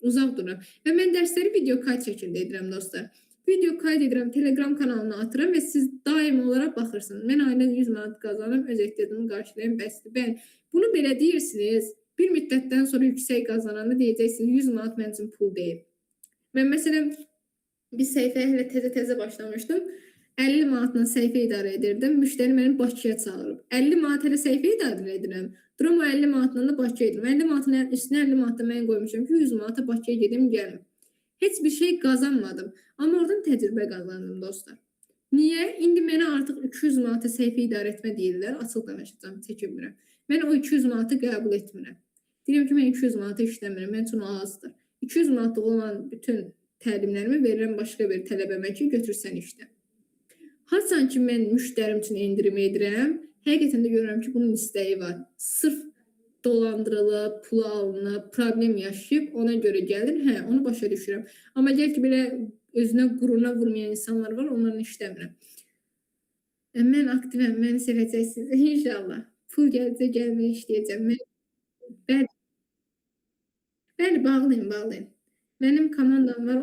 uzaq dururam. Və mən dərsləri video kayd şəkildə edirəm dostlar. Video kayd edirəm, Telegram kanalına atıram və siz daim olaraq baxırsınız. Mən ayda 100 manat qazanım, öz ehtiyacımı qarşılayım, bəsdir. Bəli, bunu belə deyirsiniz, bir müddətdən sonra yüksək qazananda deyəcəksiniz, 100 manat mənim üçün pul deyil. Mən məsələn, bir səhifəyə hələ təzə başlamışdım. 50 manatla səhifə idarə edirdim. Müştəri məni Bakıya çağırıb. 50 manat hələ səhifə idarə edirəm. Durum o 50 manatla da Bakıya edirəm. 50 manatın üstünə 50 manat da mən qoymuşam ki, 100 manata Bakıya gedim, gəlim. Heç bir şey qazanmadım. Amma oradan təcrübə qazandım dostlar. Niyə? İndi mənə artıq 200 manata səhifə idarə etmə deyirlər. Açıq danışacağım, çəkinmirəm. Mən o 200 manatı qəbul etmirəm. Deyirəm ki, mən 200 manata işləmirəm. Mən üçün o azdır. 200 manatlıq olan bütün təlimlərimi verirəm başqa bir tələbəmə ki, götürsən işlə. Haçan ki, mən müştərim üçün endirim edirəm, həqiqətən də görürəm ki, bunun istəyi var. Sırf dolandırılıb, pulu alınıb, problem yaşayıb, ona görə gəlir. Hə, onu başa düşürəm. Amma gəl ki, belə özünə quruna vurmayan insanlar var, onların işləmirəm. Mən aktivəm, məni sevəcəksiniz inşallah. Pul gələcək, gəlməyə işləyəcəm. Bəli, bəli, bağlıyam, bağlıyam. Mənim komandam var,